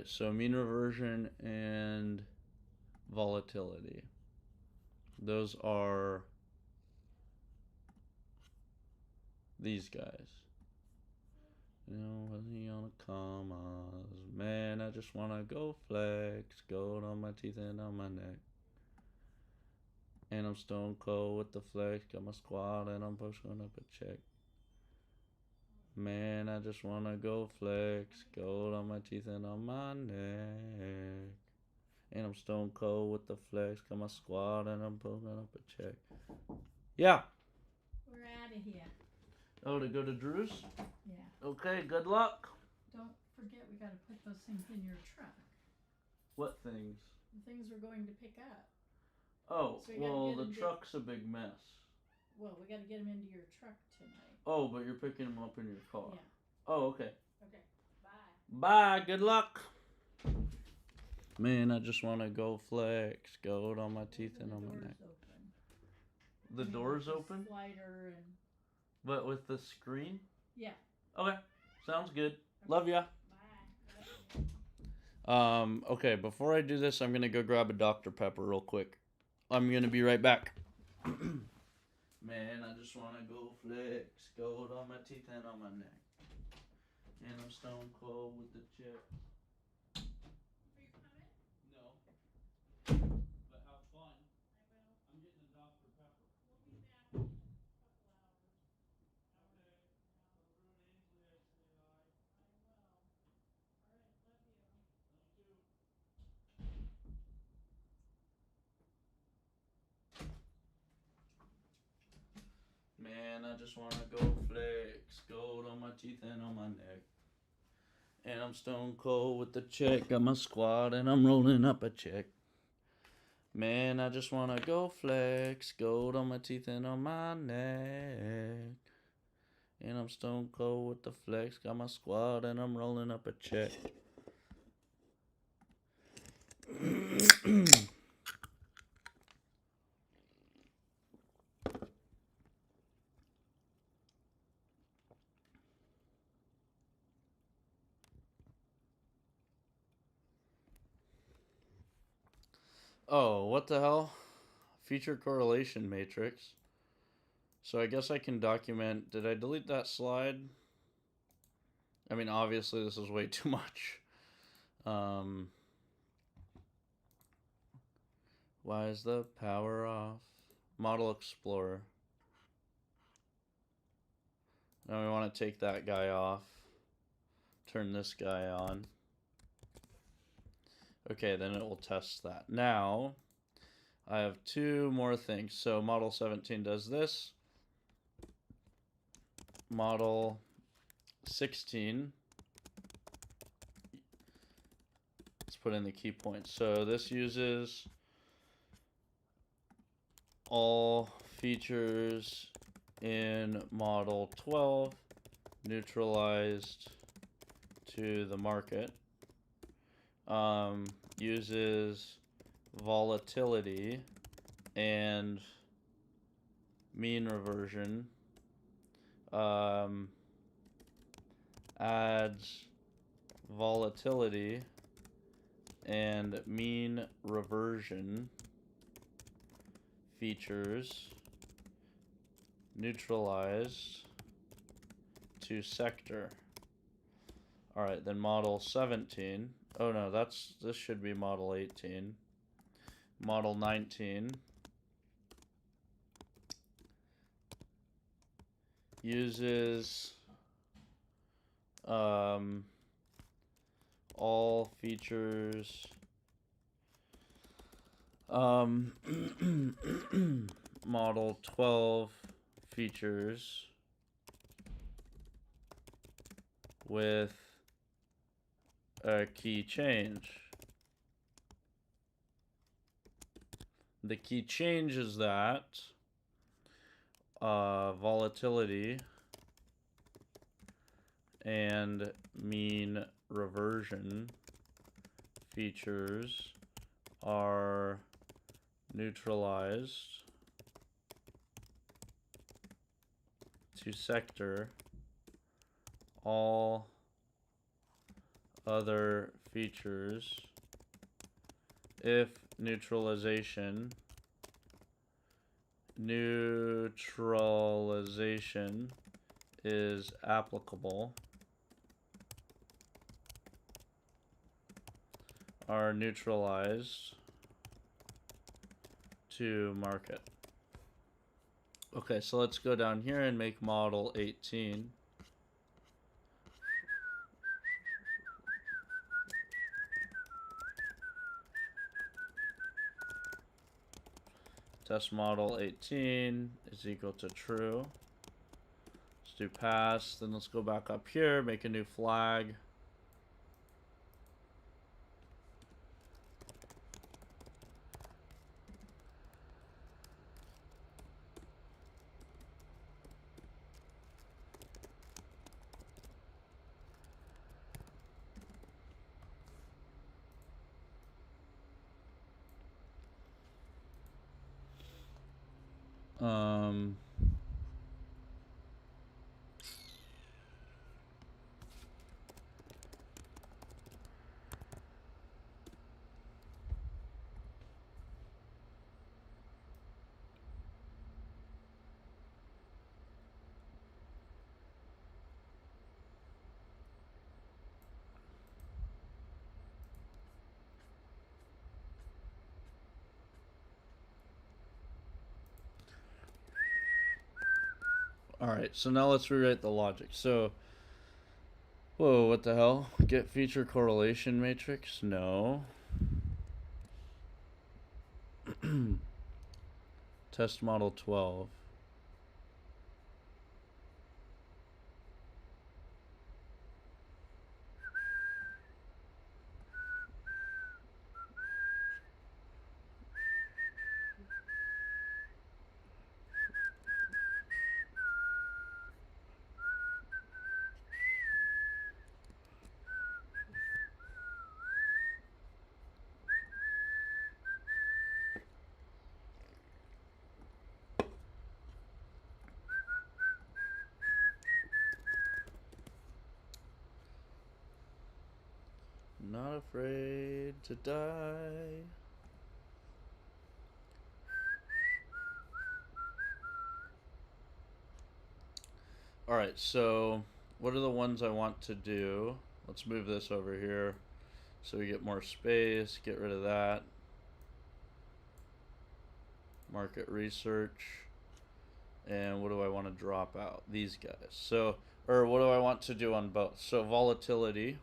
so mean reversion and volatility. Those are these guys. You know, wasn't on a commas. Man, I just wanna go flex. Gold on my teeth and on my neck. And I'm stone cold with the flex. Got my squad and I'm pushing up a check. Man, I just wanna go flex. Gold on my teeth and on my neck. And I'm stone cold with the flex. Got my squad and I'm pulling up a check. Yeah. We're out of here. Oh, to go to Drew's? Yeah. Okay, good luck. Don't forget we gotta put those things in your truck. What things? The things we're going to pick up. Oh, So well, the truck's a big mess. Well, we gotta get them into your truck tonight. Oh, but you're picking them up in your car. Yeah. Oh, okay. Okay. Bye. Good luck. Man, I just want to go flex. Gold on my teeth and on my neck. The door's open? Slider and... But with the screen? Yeah. Okay. Sounds good. Love ya. Bye. Okay, before I do this, I'm going to go grab a Dr. Pepper real quick. I'm going to be right back. Man, I just want to go flex. Gold on my teeth and on my neck. And I'm stone cold with the chip. Are you coming? No. But have fun. I will. I'm getting a Dr. Pepper. We'll be back in a couple hours. Okay. Tell Drew and Ainsley I say hi. I will. Alright, love you. Love you too. Man, I just wanna go flex. Gold on my teeth and on my neck. And I'm stone cold with the check. Got my squad and I'm rolling up a check. Man, I just wanna go flex. Gold on my teeth and on my neck. And I'm stone cold with the flex. Got my squad and I'm rolling up a check. Oh, what the hell? Feature correlation matrix. So I guess I can document. Did I delete that slide? I mean, obviously this is way too much. Why is the power off? Model Explorer. Now we want to take that guy off. Turn this guy on. Okay, then it will test that. Now, I have two more things. So Model 17 does this. Model 16. Let's put in the key points. So this uses all features in Model 12 neutralized to the market. Uses volatility and mean reversion. Adds volatility and mean reversion features neutralized to sector. All right, then model 17. Oh no, this should be model 18. Model 19 uses all features model 12 features with a key change. The key change is that volatility and mean reversion features are neutralized to sector all other features if neutralization is applicable, are neutralized to market. Okay, so let's go down here and make model 18. Test model 18 is equal to true. Let's do pass. Then let's go back up here, make a new flag. Alright, so now let's rewrite the logic. So, whoa, what the hell? Get feature correlation matrix? No. Test model 12. Not afraid to die. Alright, so what are the ones I want to do? Let's move this over here so we get more space. Get rid of that. Market research. And what do I want to drop out? These guys. So, or what do I want to do on both? So volatility.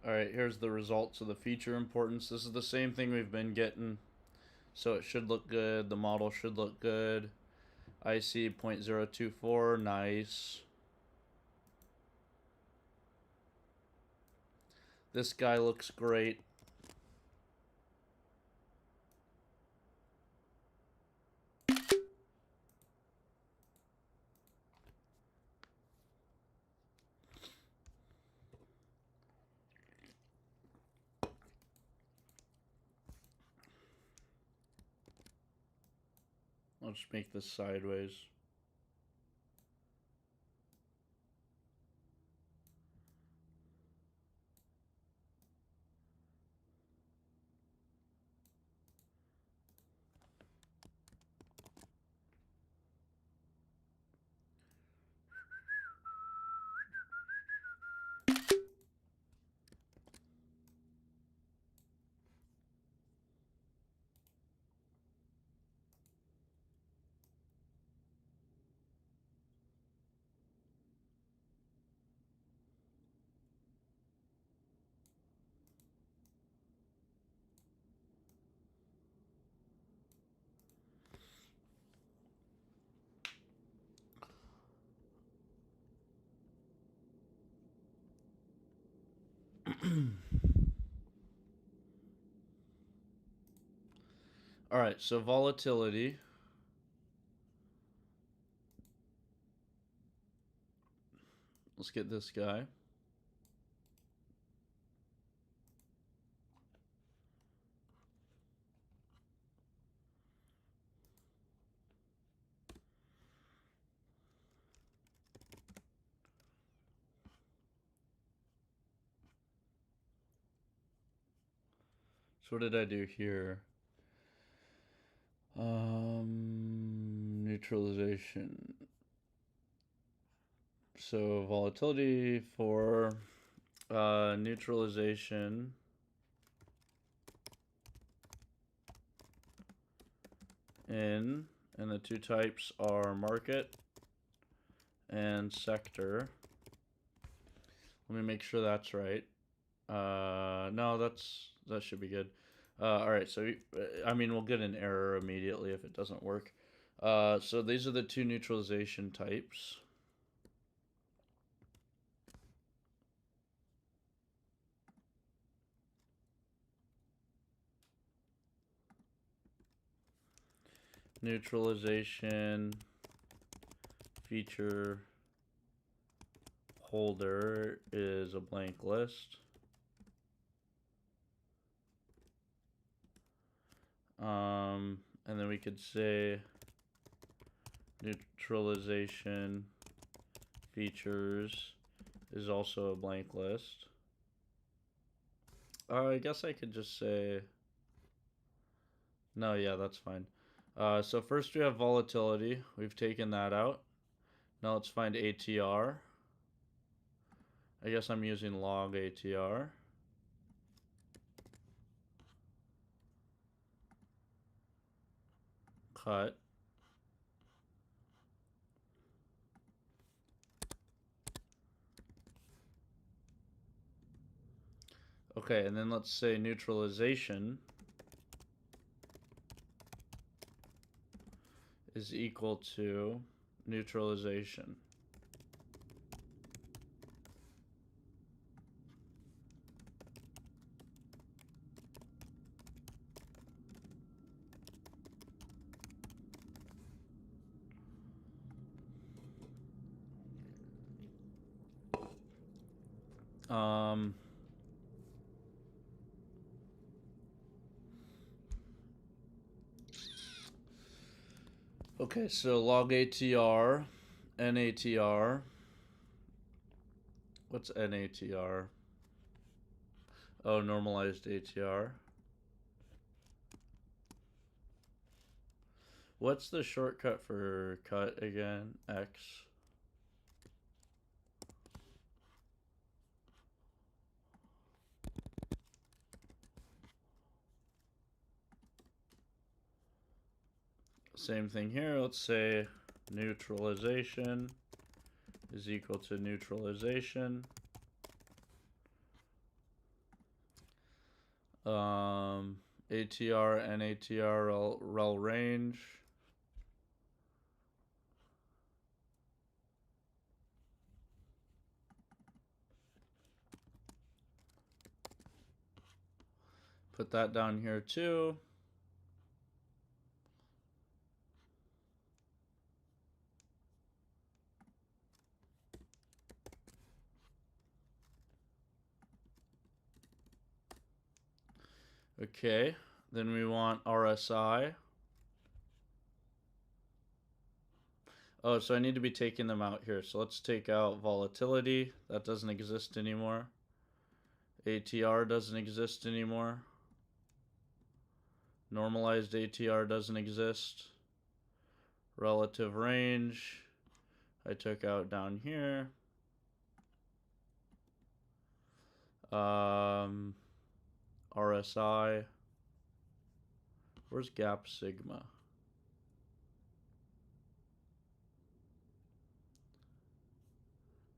Alright, here's the results of the feature importance. This is the same thing we've been getting. So it should look good. The model should look good. IC 0.024, nice. This guy looks great. I'll just make this sideways. All right, so volatility. Let's get this guy. So what did I do here? Neutralization. So volatility for neutralization and the two types are market and sector. Let me make sure that's right. No, that should be good. All right, so I mean we'll get an error immediately if it doesn't work. So these are the two neutralization types. Neutralization feature holder is a blank list. And then we could say neutralization features is also a blank list. I guess I could just say, no, yeah, that's fine. So first we have volatility. We've taken that out. Now let's find ATR. I guess I'm using log ATR. Cut. Okay, and then let's say neutralization is equal to neutralization. Okay, so log ATR, NATR. What's NATR? Oh, normalized ATR. What's the shortcut for cut again? X. Same thing here. Let's say neutralization is equal to neutralization. ATR, NATR, rel range. Put that down here too. Okay, then we want RSI. Oh, so I need to be taking them out here. So let's take out volatility. That doesn't exist anymore. ATR doesn't exist anymore. Normalized ATR doesn't exist. Relative range, I took out down here. RSI. Where's gap sigma?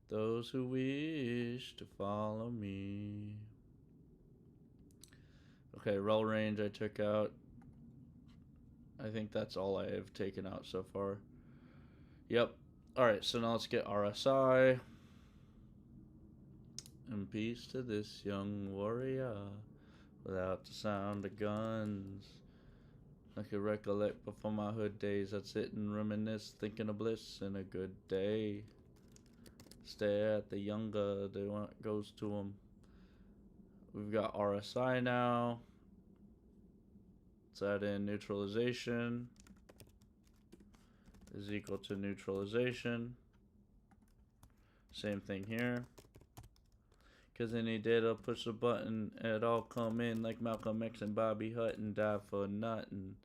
Those who wish to follow me. Okay, rel range I took out. I think that's all I have taken out so far. Yep. Alright, so now let's get RSI. And peace to this young warrior without the sound of guns. I can recollect before my hood days. I'd sit and reminisce, thinking of bliss and a good day. Stare at the younger, they want goes to them. We've got RSI now. Let's add in neutralization is equal to neutralization. Same thing here. Cause any day they'll push a button, it all come in like Malcolm X and Bobby Hutton, die for nothing.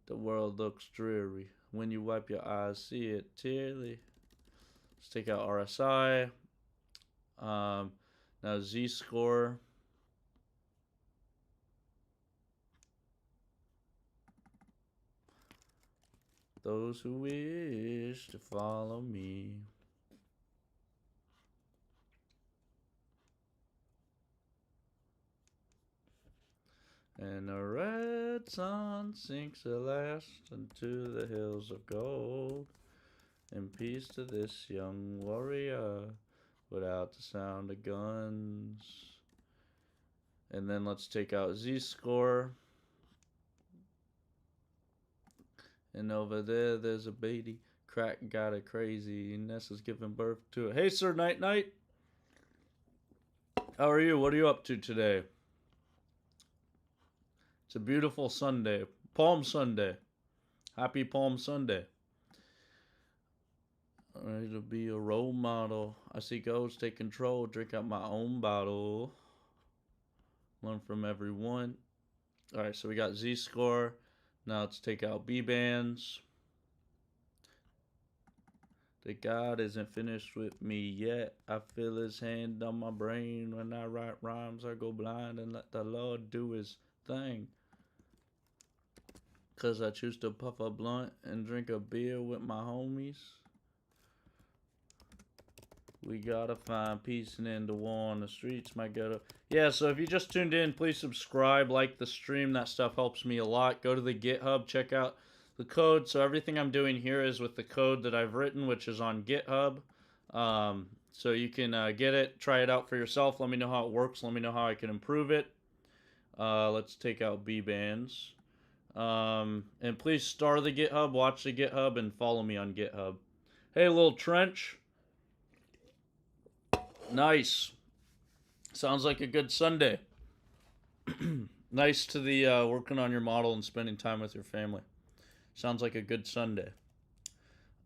The world looks dreary. When you wipe your eyes, see it clearly. Let's take out RSI. Now Z-score. Those who wish to follow me. And the red sun sinks at last into the hills of gold. In peace to this young warrior without the sound of guns. And then let's take out Z-score. And over there's a baby. Crack got it crazy. Nessa's giving birth to it. Hey, Sir Night Night. How are you? What are you up to today? It's a beautiful Sunday. Palm Sunday. Happy Palm Sunday. Ready to be a role model. I see ghosts take control. Drink out my own bottle. Learn from everyone. Alright, so we got Z-score. Now let's take out B-bands. The God isn't finished with me yet. I feel his hand on my brain. When I write rhymes, I go blind and let the Lord do his thing. Cause I choose to puff a blunt and drink a beer with my homies. We gotta find peace and end the war on the streets, my ghetto. Yeah, so if you just tuned in, please subscribe, like the stream. That stuff helps me a lot. Go to the GitHub, check out the code. So everything I'm doing here is with the code that I've written, which is on GitHub. So you can get it, try it out for yourself. Let me know how it works. Let me know how I can improve it. Let's take out B-bands. And please star the GitHub, watch the GitHub, and follow me on GitHub. Hey, little Trench. Nice. Sounds like a good Sunday. Nice to the working on your model and spending time with your family. Sounds like a good Sunday.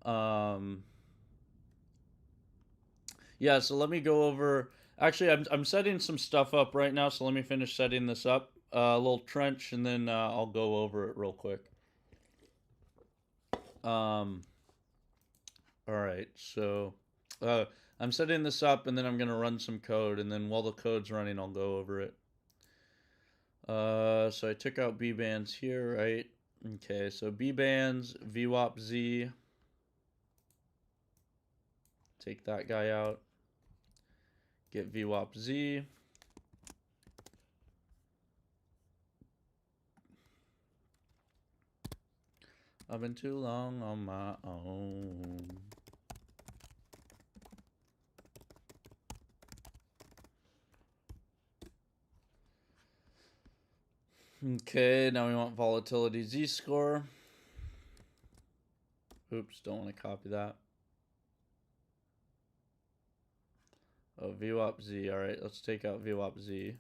Yeah, so let me go over. Actually, I'm setting some stuff up right now, so let me finish setting this up. A little Trench, and then I'll go over it real quick. All right, so I'm setting this up, and then I'm gonna run some code, and then while the code's running, I'll go over it. So I took out B bands here, right? Okay, so B bands, VWAP Z. Take that guy out. Get VWAP Z. I've been too long on my own. Okay, now we want volatility Z-score. Oops, don't want to copy that. Oh, VWAP Z. All right, let's take out VWAP Z.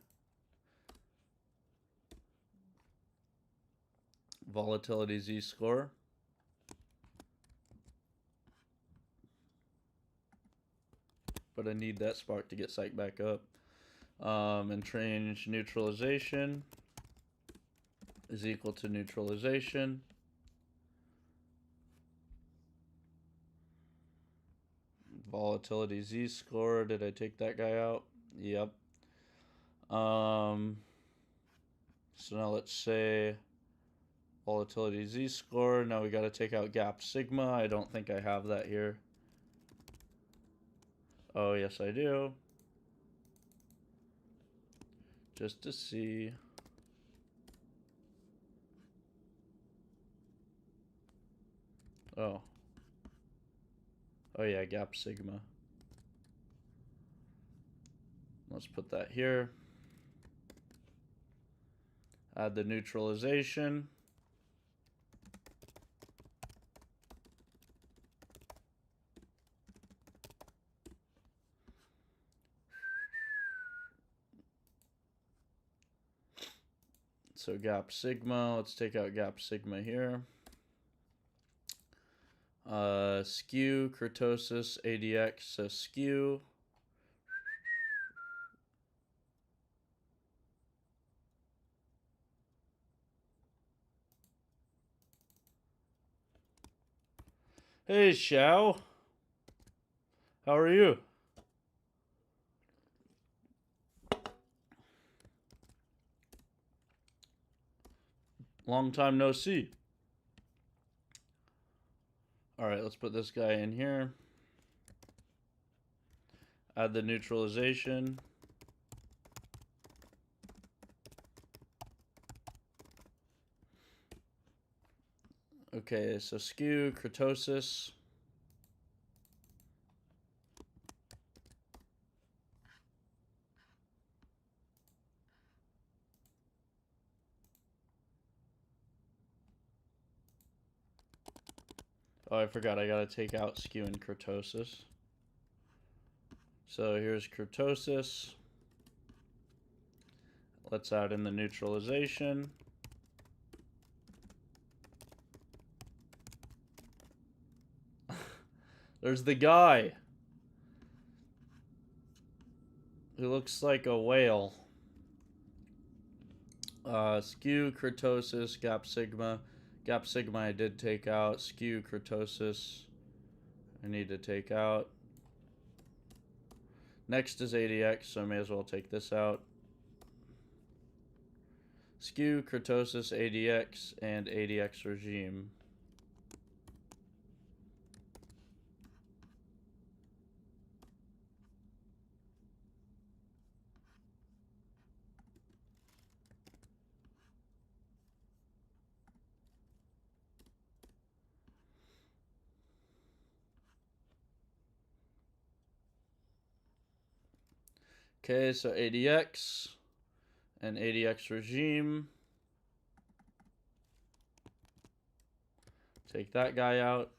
Volatility Z-score. but I need that spark to get psyched back up. And change neutralization is equal to neutralization. Volatility z-score, did I take that guy out? Yep. So now let's say volatility z-score. Now we got to take out gap sigma. I don't think I have that here. Oh, yes, I do. Just to see. Oh. Oh, yeah, gap sigma. Let's put that here. Add the neutralization. So gap sigma, let's take out gap sigma here. Skew, kurtosis, ADX, so skew. Hey, Xiao. How are you? Long time no see. All right, let's put this guy in here. Add the neutralization. Okay, so skew, kurtosis. Oh, I forgot I gotta take out skew and kurtosis. So here's kurtosis. Let's add in the neutralization. There's the guy who looks like a whale. Skew, kurtosis, gap sigma. Gap sigma I did take out. Skew, kurtosis I need to take out. Next is ADX, so I may as well take this out. Skew, kurtosis, ADX, and ADX regime. Okay, so ADX and ADX regime. Take that guy out.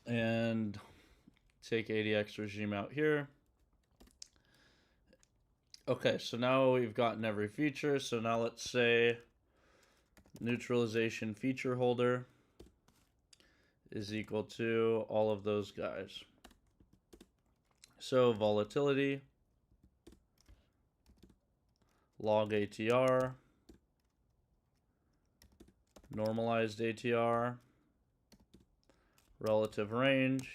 And take ADX regime out here. Okay, so now we've gotten every feature. So now let's say neutralization feature holder is equal to all of those guys. So volatility, log ATR, normalized ATR, relative range,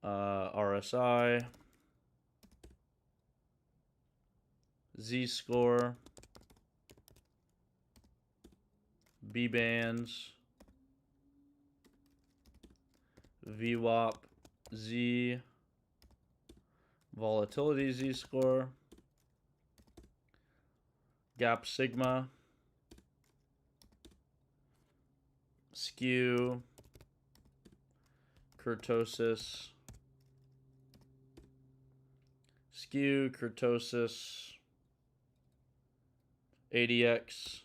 RSI, z-score, b-bands, VWAP, z, volatility z-score, gap sigma, skew, kurtosis, skew, kurtosis, ADX,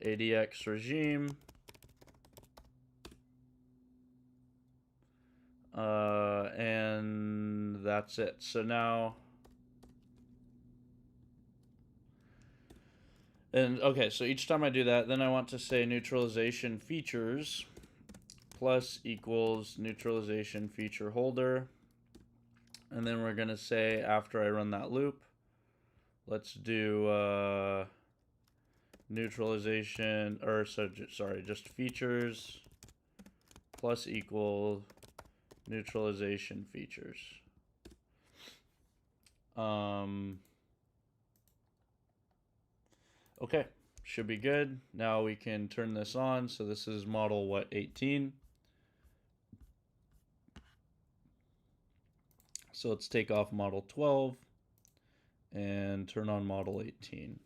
ADX regime, And that's it. So now, and okay, so each time I do that, then I want to say neutralization features plus equals neutralization feature holder. And then we're going to say, after I run that loop, let's do neutralization, or so, sorry, just features plus equal neutralization features. Okay, should be good. Now we can turn this on. So this is model, what, 18? So let's take off model 12 and turn on model 18.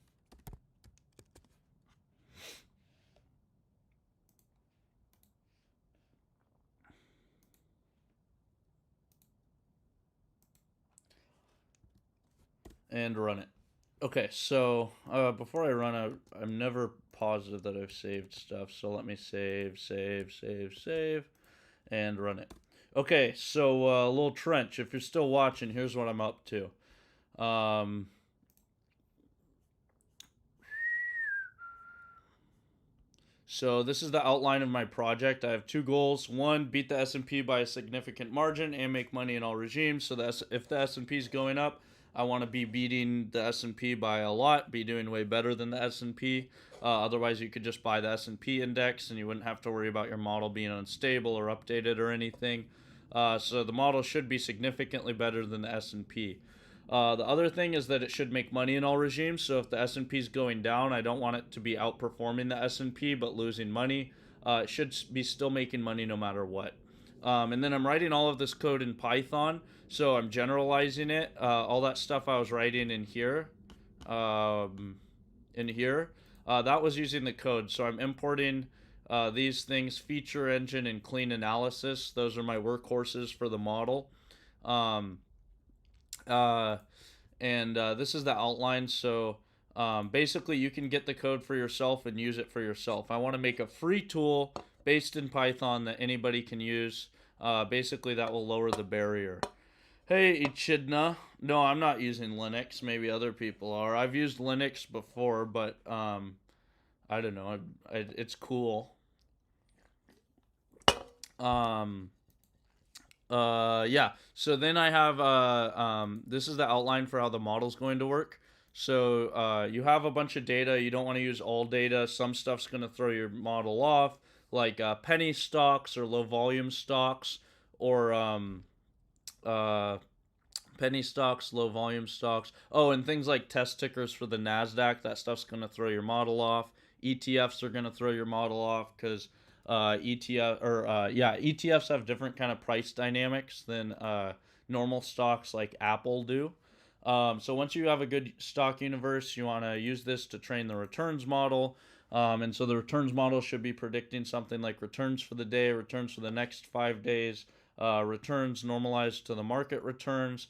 And run it. Okay, so before I run, I'm never positive that I've saved stuff. So let me save, and run it. Okay, so a little trench. If you're still watching, here's what I'm up to. So this is the outline of my project. I have two goals. One, beat the S&P by a significant margin and make money in all regimes. So that if the S&P is going up, I want to be beating the S&P by a lot, be doing way better than the S&P. Otherwise, you could just buy the S&P index and you wouldn't have to worry about your model being unstable or updated or anything. So the model should be significantly better than the S&P. The other thing is that it should make money in all regimes. So if the S&P is going down, I don't want it to be outperforming the S&P but losing money. It should be still making money no matter what. And then I'm writing all of this code in Python, so I'm generalizing it. All that stuff I was writing in here, that was using the code. So I'm importing these things: feature engine and clean analysis. Those are my workhorses for the model. Um, uh, and this is the outline. So basically, you can get the code for yourself and use it for yourself. I want to make a free tool based in Python that anybody can use. Basically, that will lower the barrier. Hey, Echidna. No, I'm not using Linux. Maybe other people are. I've used Linux before, but I don't know. It's cool. Um, yeah. So then I have this is the outline for how the model's going to work. So you have a bunch of data. You don't want to use all data. Some stuff's going to throw your model off, like penny stocks or low volume stocks, or uh, penny stocks, low volume stocks. Oh, and things like test tickers for the Nasdaq. That stuff's going to throw your model off. ETFs are going to throw your model off because ETFs have different kind of price dynamics than normal stocks like Apple do. So once you have a good stock universe, you want to use this to train the returns model. And so the returns model should be predicting something like returns for the day, returns for the next 5 days, returns normalized to the market returns,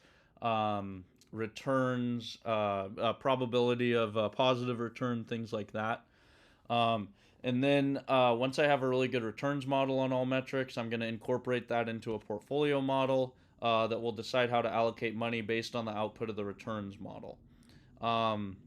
returns, probability of a positive return, things like that. And then once I have a really good returns model on all metrics, I'm going to incorporate that into a portfolio model that will decide how to allocate money based on the output of the returns model. Um,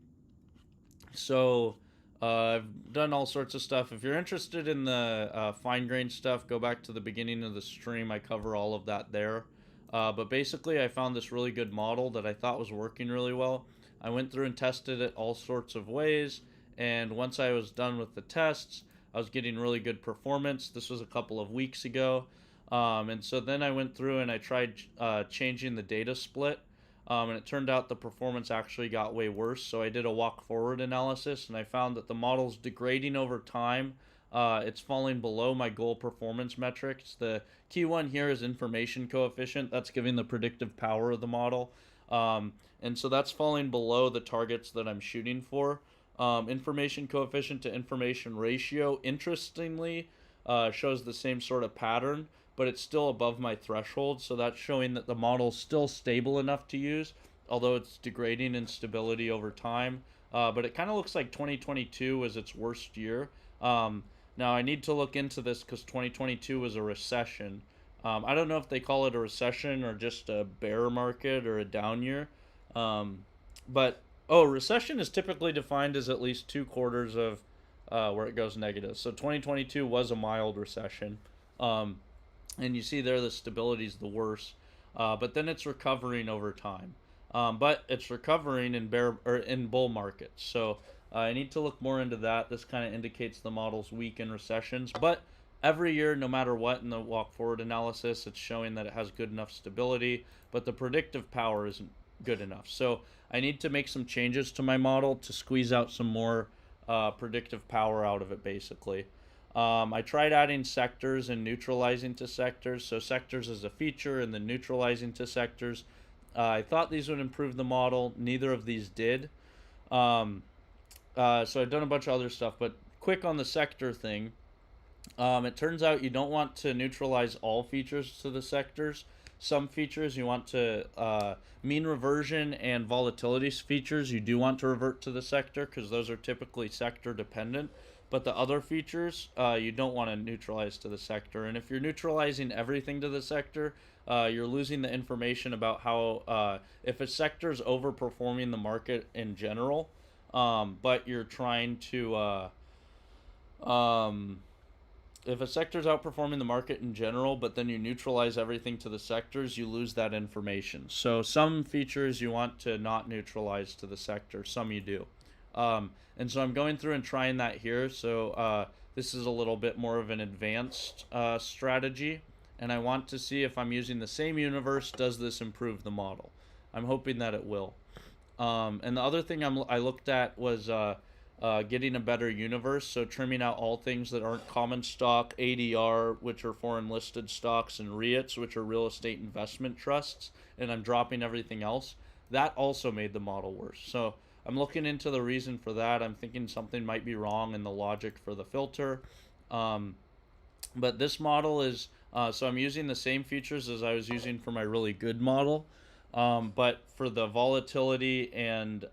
so I've done all sorts of stuff. If you're interested in the fine grained stuff, go back to the beginning of the stream. I cover all of that there. But basically, I found this really good model that I thought was working really well. I went through and tested it all sorts of ways. And once I was done with the tests, I was getting really good performance. This was a couple of weeks ago. And so then I went through and I tried changing the data split. And it turned out the performance actually got way worse. So I did a walk forward analysis and I found that the model's degrading over time. It's falling below my goal performance metrics. The key one here is information coefficient. That's giving the predictive power of the model. And so that's falling below the targets that I'm shooting for. Information coefficient to information ratio, interestingly, shows the same sort of pattern, but it's still above my threshold. So that's showing that the model's still stable enough to use, although it's degrading in stability over time. But it kind of looks like 2022 was its worst year. Now I need to look into this because 2022 was a recession. I don't know if they call it a recession or just a bear market or a down year. Um, but recession is typically defined as at least 2 quarters of where it goes negative. So 2022 was a mild recession. Um, and you see there the stability is the worst. But then it's recovering over time. But it's recovering in bear or in bull markets. So I need to look more into that. This kind of indicates the model's weak in recessions. But every year, no matter what, in the walk forward analysis, it's showing that it has good enough stability. But the predictive power isn't good enough. So I need to make some changes to my model to squeeze out some more predictive power out of it, basically. I tried adding sectors and neutralizing to sectors. So sectors as a feature and then neutralizing to sectors. I thought these would improve the model. Neither of these did. Um, so I've done a bunch of other stuff, but quick on the sector thing. It turns out you don't want to neutralize all features to the sectors. Some features you want to mean reversion and volatility features you do want to revert to the sector because those are typically sector dependent. But the other features you don't want to neutralize to the sector. And if you're neutralizing everything to the sector, you're losing the information about how if a sector is overperforming the market in general, but you're trying to if a sector is outperforming the market in general, but then you neutralize everything to the sectors, you lose that information. So some features you want to not neutralize to the sector, some you do. And so I'm going through and trying that here. So this is a little bit more of an advanced strategy. And I want to see if I'm using the same universe, does this improve the model? I'm hoping that it will. And the other thing I looked at was getting a better universe, so trimming out all things that aren't common stock, ADR, which are foreign listed stocks, and REITs, which are real estate investment trusts, and I'm dropping everything else. That also made the model worse. So I'm looking into the reason for that. I'm thinking something might be wrong in the logic for the filter. Um, but this model is so I'm using the same features as I was using for my really good model, but for the volatility and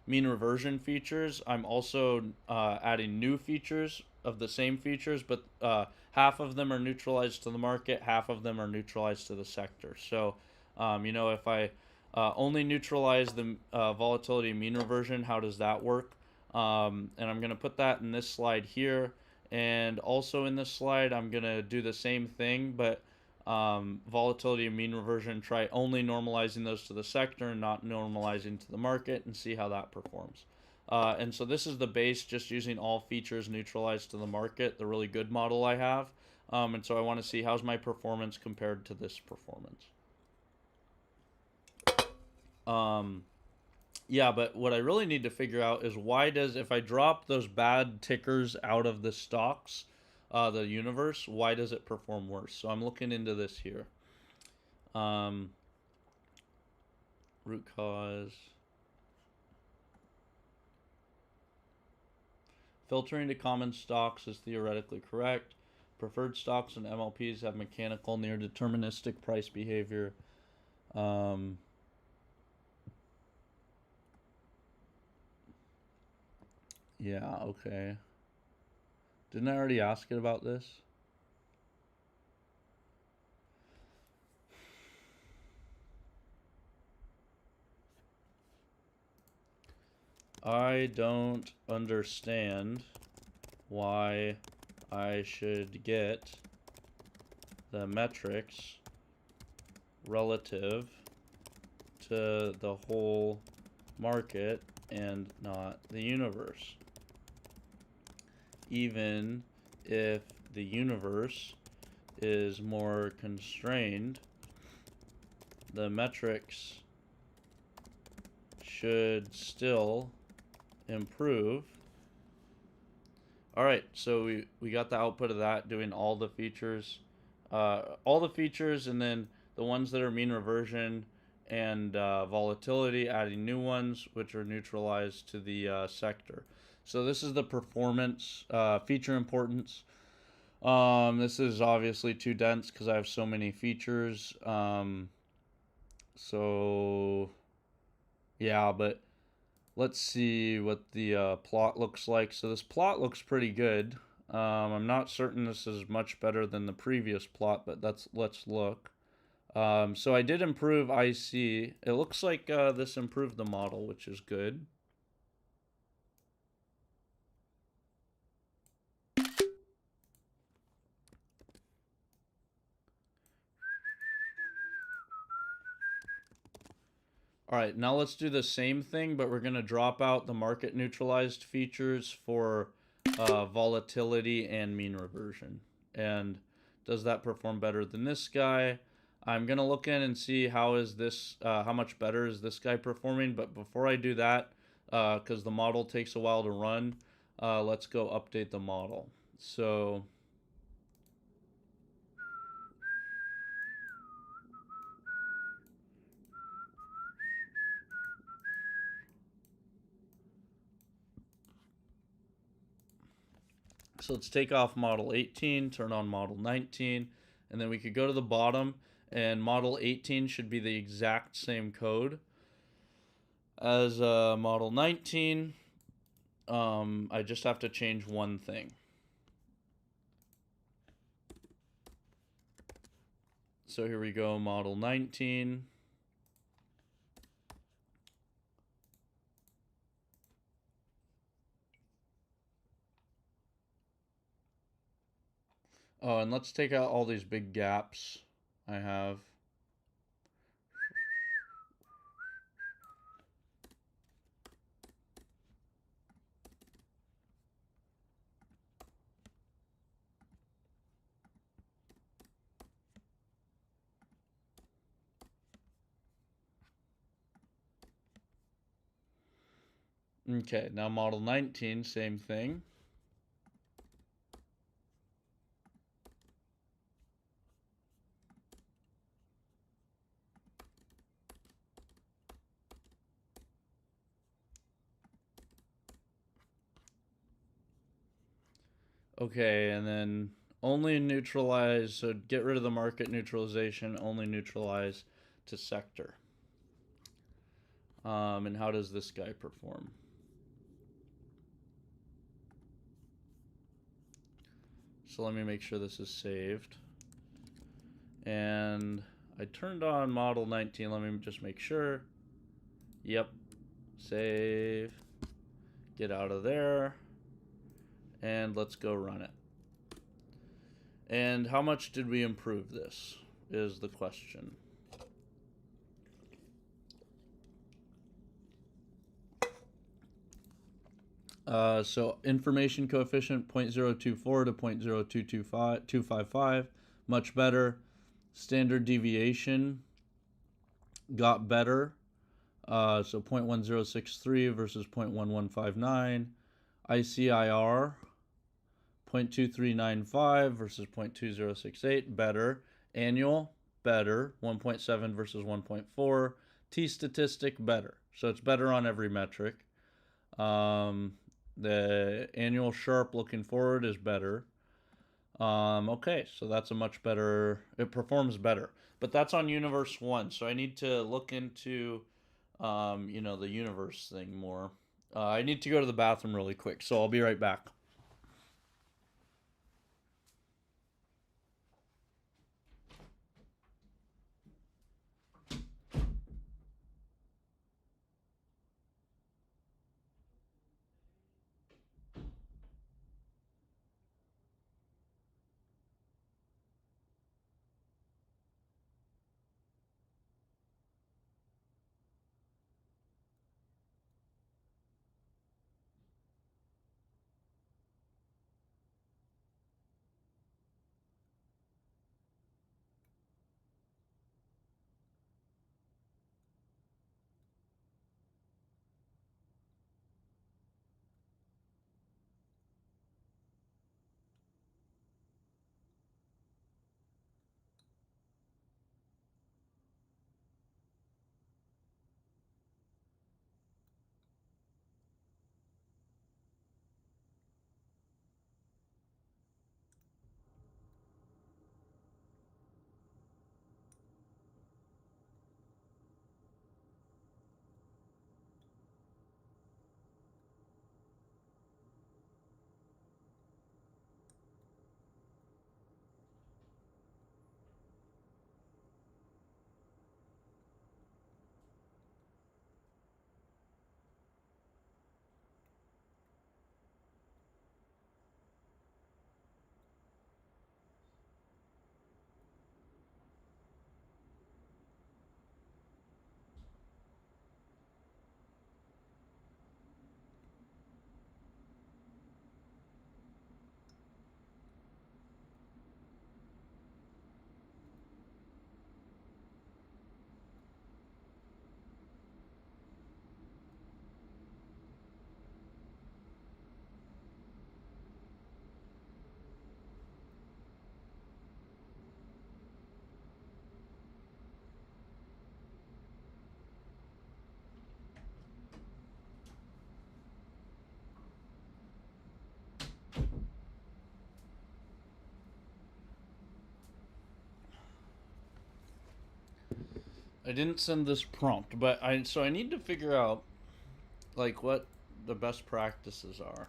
mean reversion features, I'm also adding new features of the same features, but half of them are neutralized to the market, half of them are neutralized to the sector. So if I only neutralize the volatility and mean reversion, how does that work? And I'm going to put that in this slide here. And also in this slide, I'm going to do the same thing, but volatility and mean reversion, try only normalizing those to the sector and not normalizing to the market and see how that performs. And so this is the base, just using all features neutralized to the market, the really good model I have. And so I want to see how's my performance compared to this performance. Yeah, but what I really need to figure out is why does, if I drop those bad tickers out of the stocks, the universe, why does it perform worse? So I'm looking into this here. Root cause. Filtering to common stocks is theoretically correct. Preferred stocks and MLPs have mechanical near deterministic price behavior. Yeah, okay. Didn't I already ask it about this? I don't understand why I should get the metrics relative to the whole market and not the universe. Even if the universe is more constrained, the metrics should still improve. All right, so we got the output of that, doing all the features, and then the ones that are mean reversion and volatility, adding new ones which are neutralized to the sector. So this is the performance feature importance. This is obviously too dense because I have so many features. So yeah, but let's see what the plot looks like. So this plot looks pretty good. I'm not certain this is much better than the previous plot, but let's look. So I did improve IC. It looks like this improved the model, which is good. All right, now let's do the same thing, but we're going to drop out the market neutralized features for volatility and mean reversion. And does that perform better than this guy? I'm going to look in and see how much better is this guy performing. But before I do that, because the model takes a while to run, let's go update the model. So So let's take off model 18, turn on model 19, and then we could go to the bottom, and model 18 should be the exact same code as model 19. I just have to change one thing. So here we go, model 19. Oh, and let's take out all these big gaps I have. Okay, now model 19, same thing. Okay, and then only neutralize, so get rid of the market neutralization, only neutralize to sector. And how does this guy perform? So let me make sure this is saved. And I turned on model 19. Let me just make sure. Yep. Save. Get out of there. And let's go run it. And how much did we improve this is the question. So information coefficient 0.024 to 0.02255, much better. Standard deviation got better. So 0.1063 versus 0.1159. ICIR 0.2395 versus 0.2068, better. Annual, better. 1.7 versus 1.4. T statistic, better. So it's better on every metric. The annual Sharp looking forward is better. Okay, so that's a much better, it performs better. But that's on universe 1, so I need to look into, the universe thing more. I need to go to the bathroom really quick, so I'll be right back. I didn't send this prompt, but I need to figure out like what the best practices are.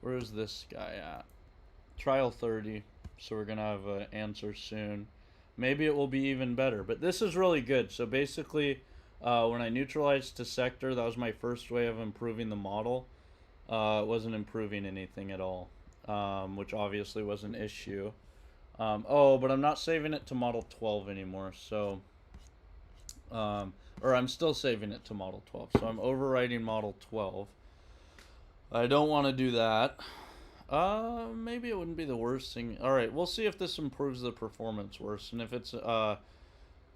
Where is this guy at? Trial 30. So we're gonna have an answer soon. Maybe it will be even better, but this is really good. So basically, when I neutralized to sector, that was my first way of improving the model. It wasn't improving anything at all, which obviously was an issue. Oh, but I'm not saving it to model 12 anymore. So, or I'm still saving it to model 12. So I'm overwriting model 12. I don't want to do that. Maybe it wouldn't be the worst thing. All right, we'll see if this improves the performance worse. And if it's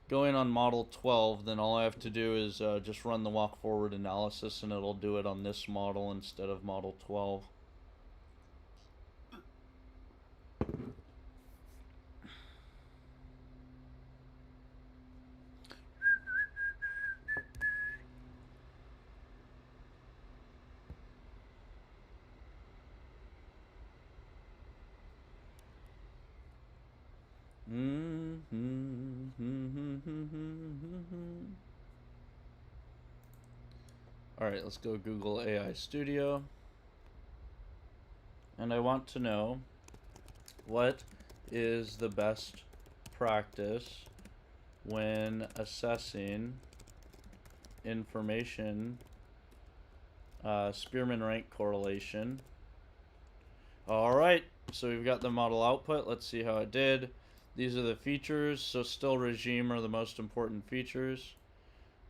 going on model 12, then all I have to do is just run the walk forward analysis, and it'll do it on this model instead of model 12. Alright, let's go Google AI Studio. And I want to know, what is the best practice when assessing information Spearman rank correlation? Alright, so we've got the model output. Let's see how it did. These are the features. So still regime are the most important features.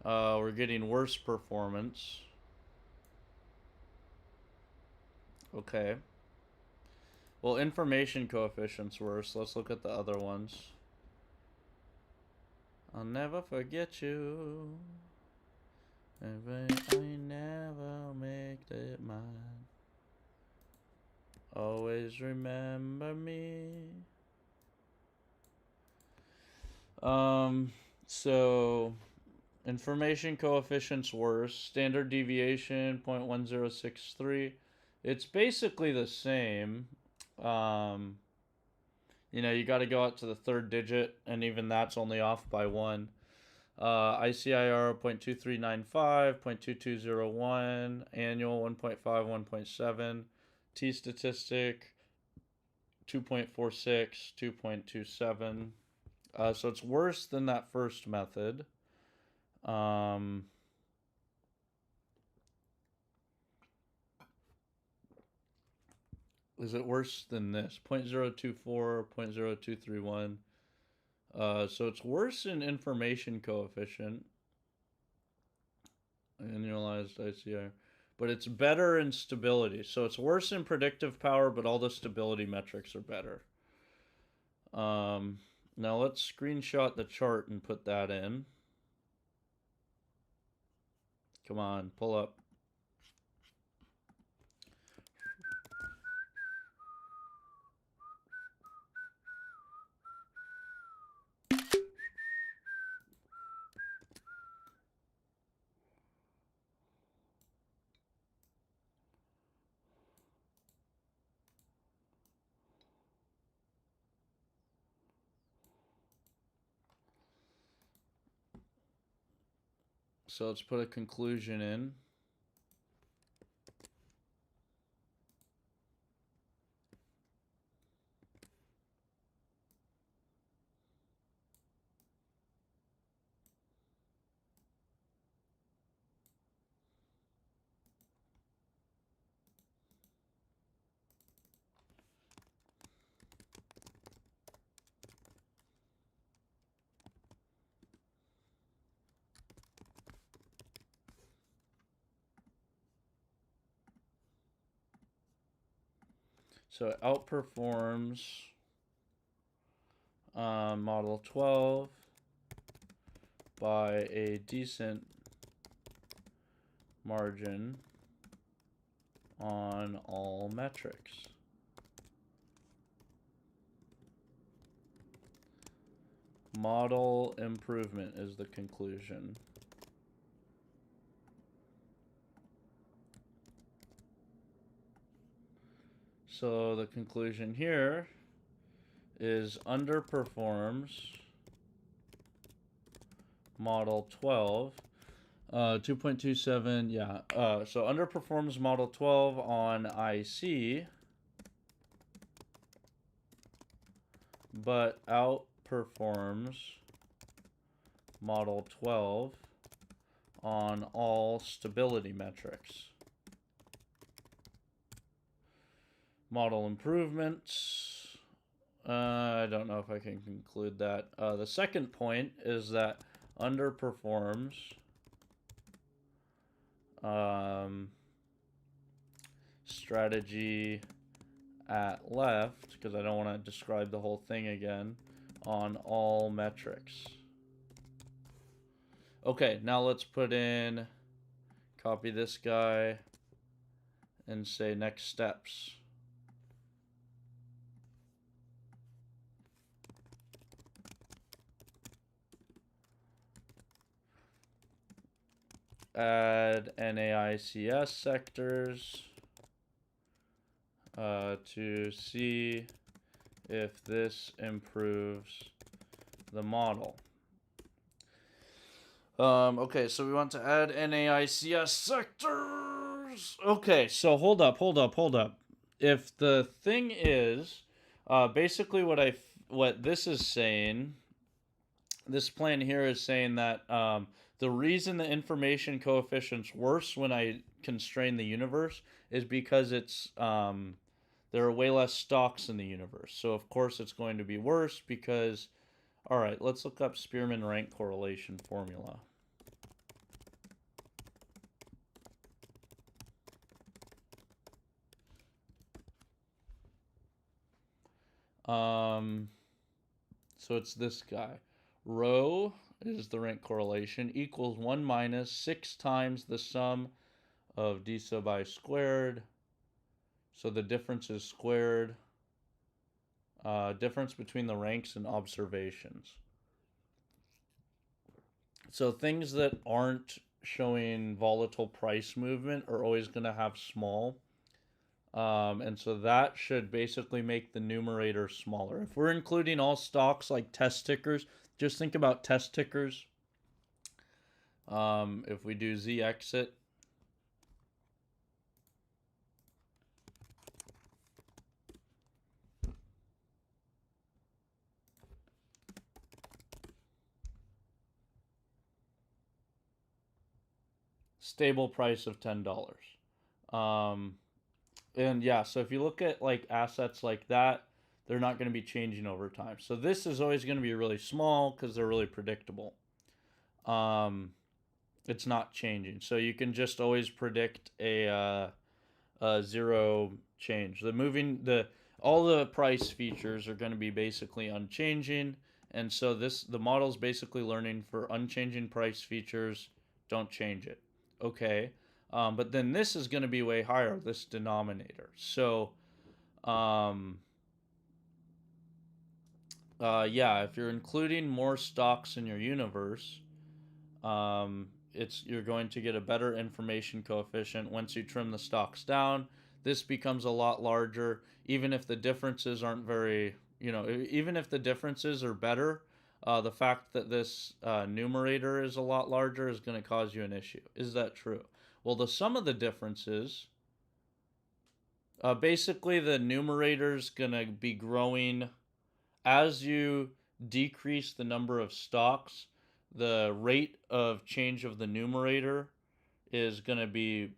We're getting worse performance. Okay. Well, information coefficient's worse. Let's look at the other ones. I'll never forget you. If I never make it mine. Always remember me. So information coefficient's worse. Standard deviation 0.1063. It's basically the same. You know, you got to go out to the third digit, and even that's only off by 1. ICIR 0.2395, 0.2201, annual 1.5, 1.7, T statistic 2.46, 2.27. So it's worse than that first method. Is it worse than this? 0.024, 0.0231. So it's worse in information coefficient. Annualized ICR. But it's better in stability. So it's worse in predictive power, but all the stability metrics are better. Now let's screenshot the chart and put that in. Come on, pull up. So let's put a conclusion in. So it outperforms model 12 by a decent margin on all metrics. Model improvement is the conclusion. So the conclusion here is underperforms model 12. 2.27, yeah. So underperforms model 12 on IC, but outperforms model 12 on all stability metrics. Model improvements. I don't know if I can conclude that. The second point is that underperforms strategy at left, because I don't want to describe the whole thing again, on all metrics. Okay, now let's put in, copy this guy, and say next steps. Add NAICS sectors to see if this improves the model. Okay, so we want to add NAICS sectors. Okay, so hold up. If the thing is, basically what this is saying, this plan here is saying that the reason the information coefficient's worse when I constrain the universe is because it's there are way less stocks in the universe. So of course it's going to be worse because, all right, let's look up Spearman rank correlation formula. So it's this guy. Rho is the rank correlation equals 1 minus 6 times the sum of d sub I squared. So the difference is squared. Difference between the ranks and observations. So things that aren't showing volatile price movement are always going to have small. And so that should basically make the numerator smaller. If we're including all stocks like test tickers, just think about test tickers. If we do Z exit, stable price of $10. And yeah, so if you look at like assets like that, they're not going to be changing over time. So this is always going to be really small because they're really predictable. It's not changing. So you can just always predict a zero change. All the price features are going to be basically unchanging. And so the model's basically learning for unchanging price features, don't change it. Okay. But then this is going to be way higher, this denominator. So, yeah, if you're including more stocks in your universe, you're going to get a better information coefficient once you trim the stocks down. This becomes a lot larger, even if the differences aren't very, even if the differences are better. The fact that this numerator is a lot larger is going to cause you an issue. Is that true? Well, the sum of the differences, basically the numerator's going to be growing as you decrease the number of stocks. The rate of change of the numerator is going to be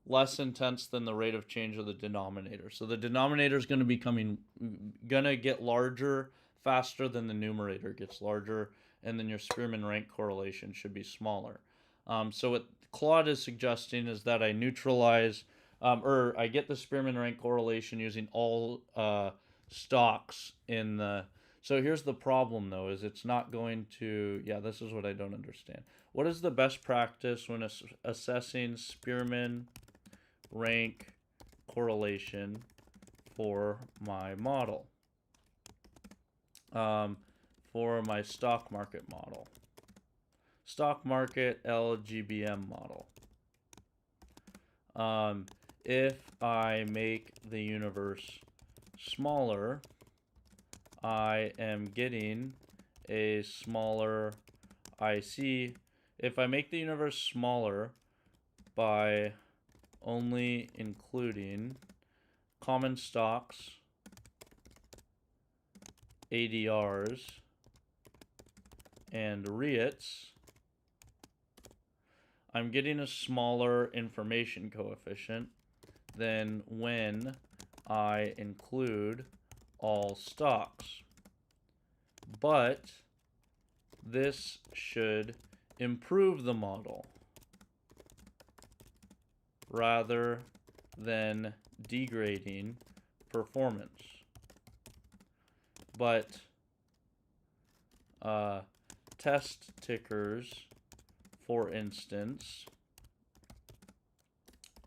less intense than the rate of change of the denominator. So the denominator is going to get larger faster than the numerator gets larger, and then your Spearman rank correlation should be smaller. So what Claude is suggesting is that I neutralize, or I get the Spearman rank correlation using all stocks in the. So here's the problem though, is it's not going to, yeah, this is what I don't understand. What is the best practice when assessing Spearman rank correlation for my model? For my stock market model. Stock market LGBM model. if I make the universe smaller, I am getting a smaller IC. If I make the universe smaller by only including common stocks, ADRs, and REITs, I'm getting a smaller information coefficient than when I include all stocks. But this should improve the model rather than degrading performance. But test tickers, for instance,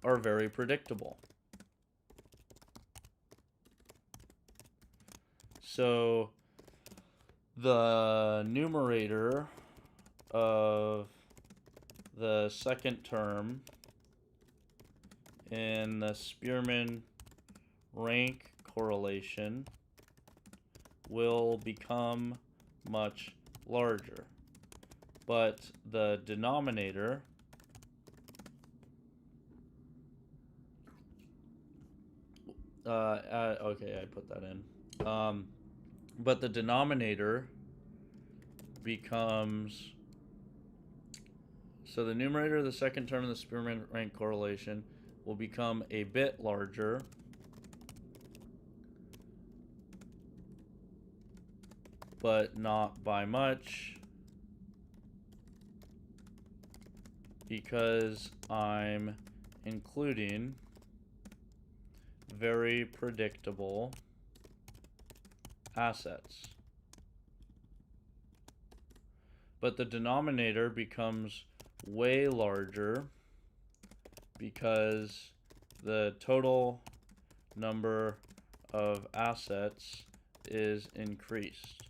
are very predictable. So the numerator of the second term in the Spearman rank correlation will become much larger, but the denominator okay, I put that in. But the denominator becomes, so the numerator of the second term of the Spearman rank correlation will become a bit larger, but not by much, because I'm including very predictable assets. But the denominator becomes way larger because the total number of assets is increased.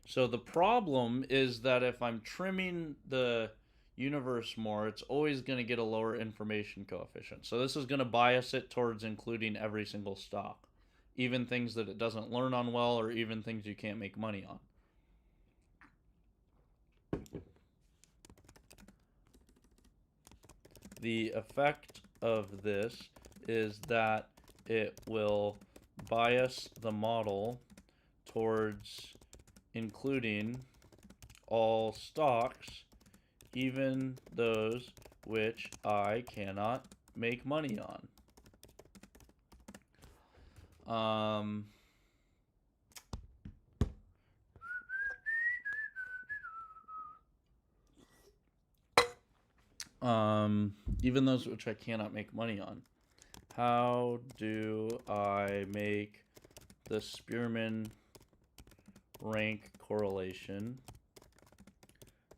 So the problem is that if I'm trimming the universe more, it's always going to get a lower information coefficient. So this is going to bias it towards including every single stock, even things that it doesn't learn on well, or even things you can't make money on. The effect of this is that it will bias the model towards including all stocks, even those which I cannot make money on. Even those which I cannot make money on. How do I make the Spearman rank correlation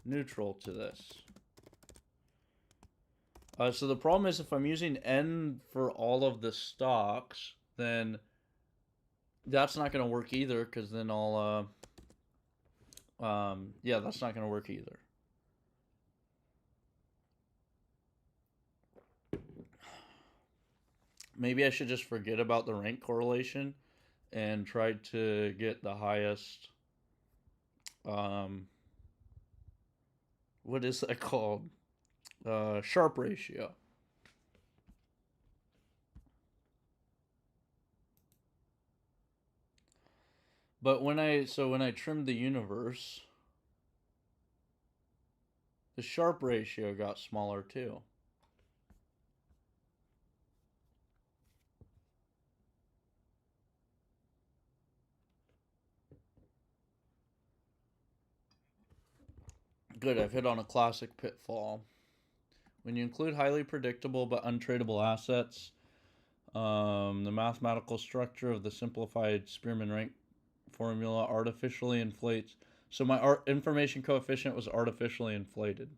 neutral to this? So the problem is if I'm using N for all of the stocks, then that's not going to work either, because then I'll, yeah, that's not going to work either. Maybe I should just forget about the rank correlation and try to get the highest, what is that called? Sharp ratio. But when I trimmed the universe, the sharp ratio got smaller too. Good, I've hit on a classic pitfall. When you include highly predictable but untradeable assets, the mathematical structure of the simplified Spearman rank formula artificially inflates. So my information coefficient was artificially inflated.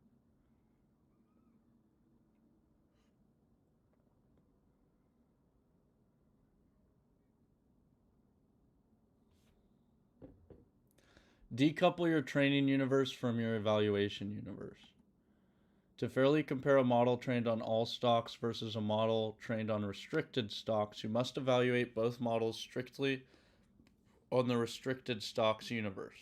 Decouple your training universe from your evaluation universe. To fairly compare a model trained on all stocks versus a model trained on restricted stocks, you must evaluate both models strictly on the restricted stocks universe.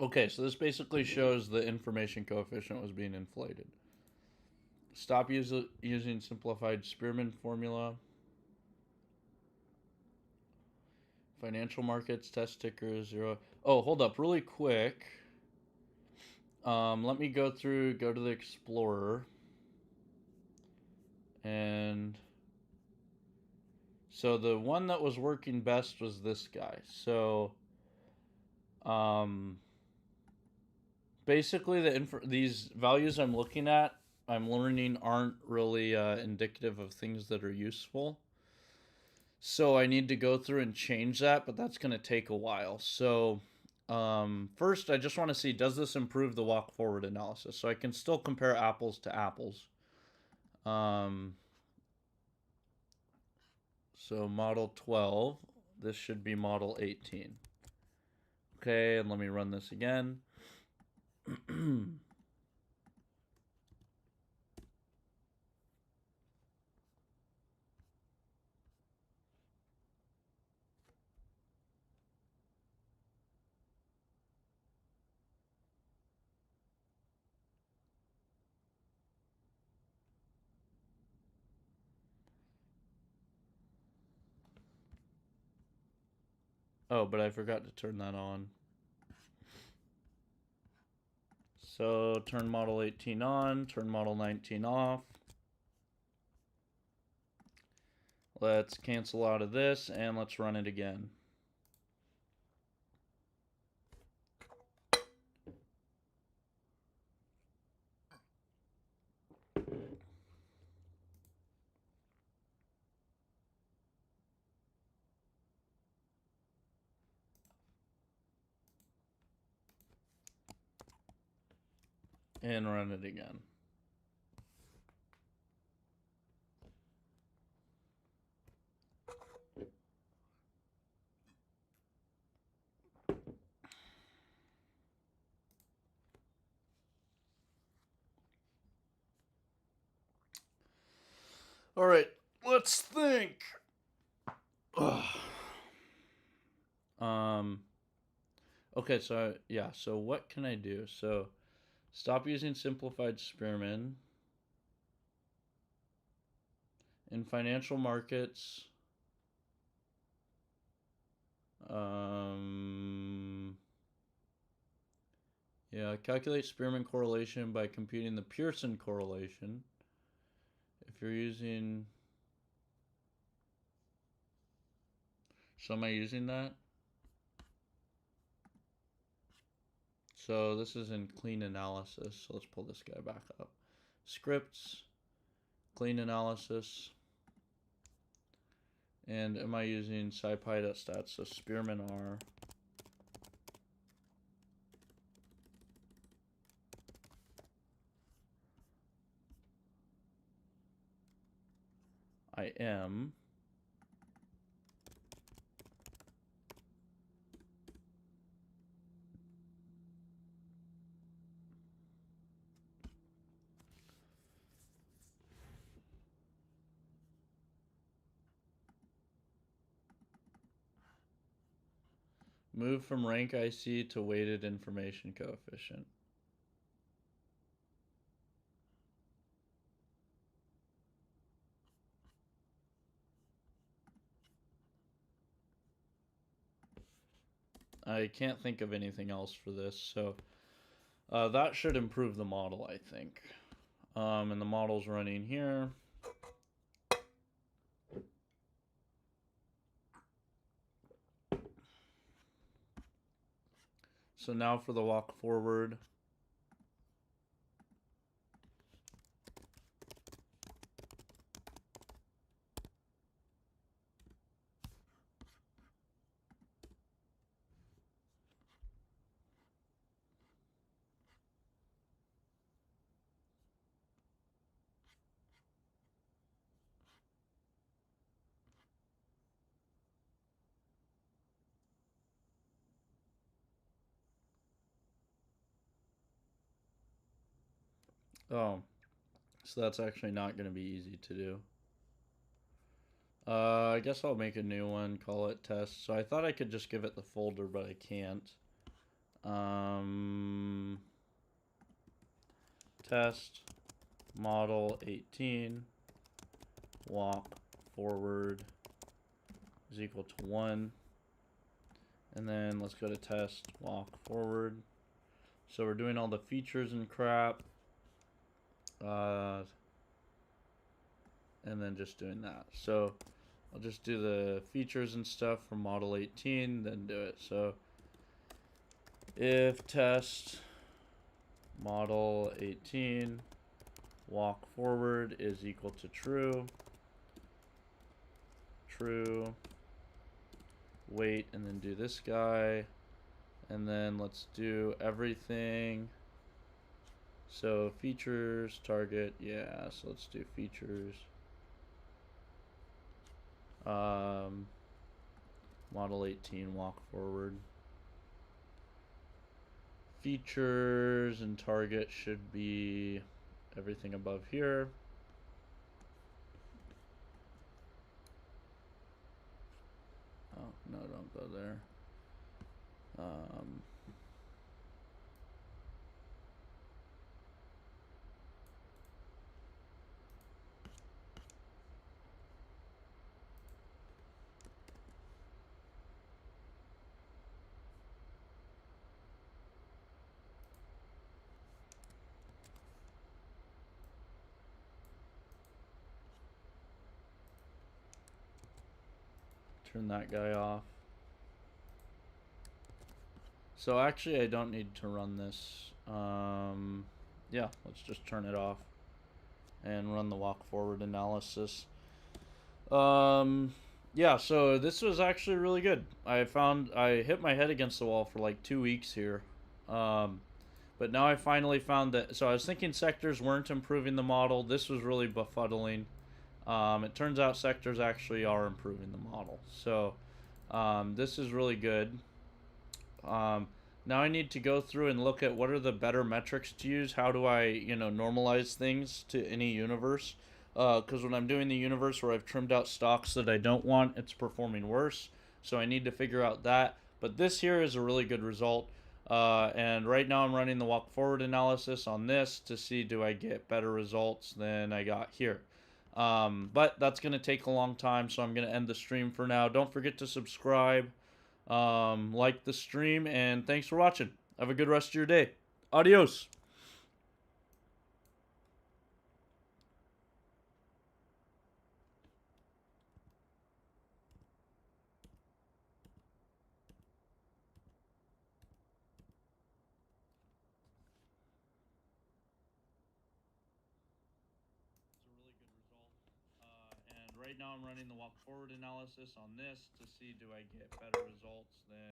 Okay, so this basically shows the information coefficient was being inflated. Stop using simplified Spearman formula. Financial markets, test ticker 0. Oh, hold up really quick. Let me go to the Explorer. And so the one that was working best was this guy. So um, basically these values I'm looking at, I'm learning aren't really indicative of things that are useful. So I need to go through and change that, but that's going to take a while. So first, I just want to see, does this improve the walk forward analysis? So I can still compare apples to apples. So model 12, this should be model 18. Okay, and let me run this again. Oh, but I forgot to turn that on. So turn model 18 on, turn model 19 off. Let's cancel out of this and let's run it again. And run it again. All right, let's think. um okay, so yeah, so what can I do? So stop using simplified Spearman. In financial markets, yeah, calculate Spearman correlation by computing the Pearson correlation. If you're using, so am I using that? So this is in clean analysis. So let's pull this guy back up. Scripts, clean analysis. And am I using scipy.stats? So Spearman R. I am. Move from rank IC to weighted information coefficient. I can't think of anything else for this, so that should improve the model, I think. And the model's running here. So now for the walk forward. Oh, so that's actually not going to be easy to do. I guess I'll make a new one, call it test. So I thought I could just give it the folder, but I can't. Test model 18 walk forward is equal to 1. And then let's go to test walk forward. So we're doing all the features and crap. And then just doing that. So I'll just do the features and stuff from model 18, then do it. So if test model 18 walk forward is equal to true, wait, and then do this guy, and then let's do everything. So features, target, yeah, so let's do features. Model 18 walk forward. Features and target should be everything above here. Oh, no, don't go there. Turn that guy off. So actually I don't need to run this. Yeah, let's just turn it off and run the walk forward analysis. Yeah, so this was actually really good. I hit my head against the wall for like 2 weeks here. But now I finally found that. So I was thinking sectors weren't improving the model. This was really befuddling. It turns out sectors actually are improving the model. So this is really good. Now I need to go through and look at what are the better metrics to use. How do I, normalize things to any universe? Because when I'm doing the universe where I've trimmed out stocks that I don't want, it's performing worse. So I need to figure out that. But this here is a really good result. And right now I'm running the walk forward analysis on this to see do I get better results than I got here. But that's going to take a long time, so I'm going to end the stream for now. Don't forget to subscribe, like the stream, and thanks for watching. Have a good rest of your day. Adios. It's a really good result. And right now I'm running the walk forward analysis on this to see do I get better results than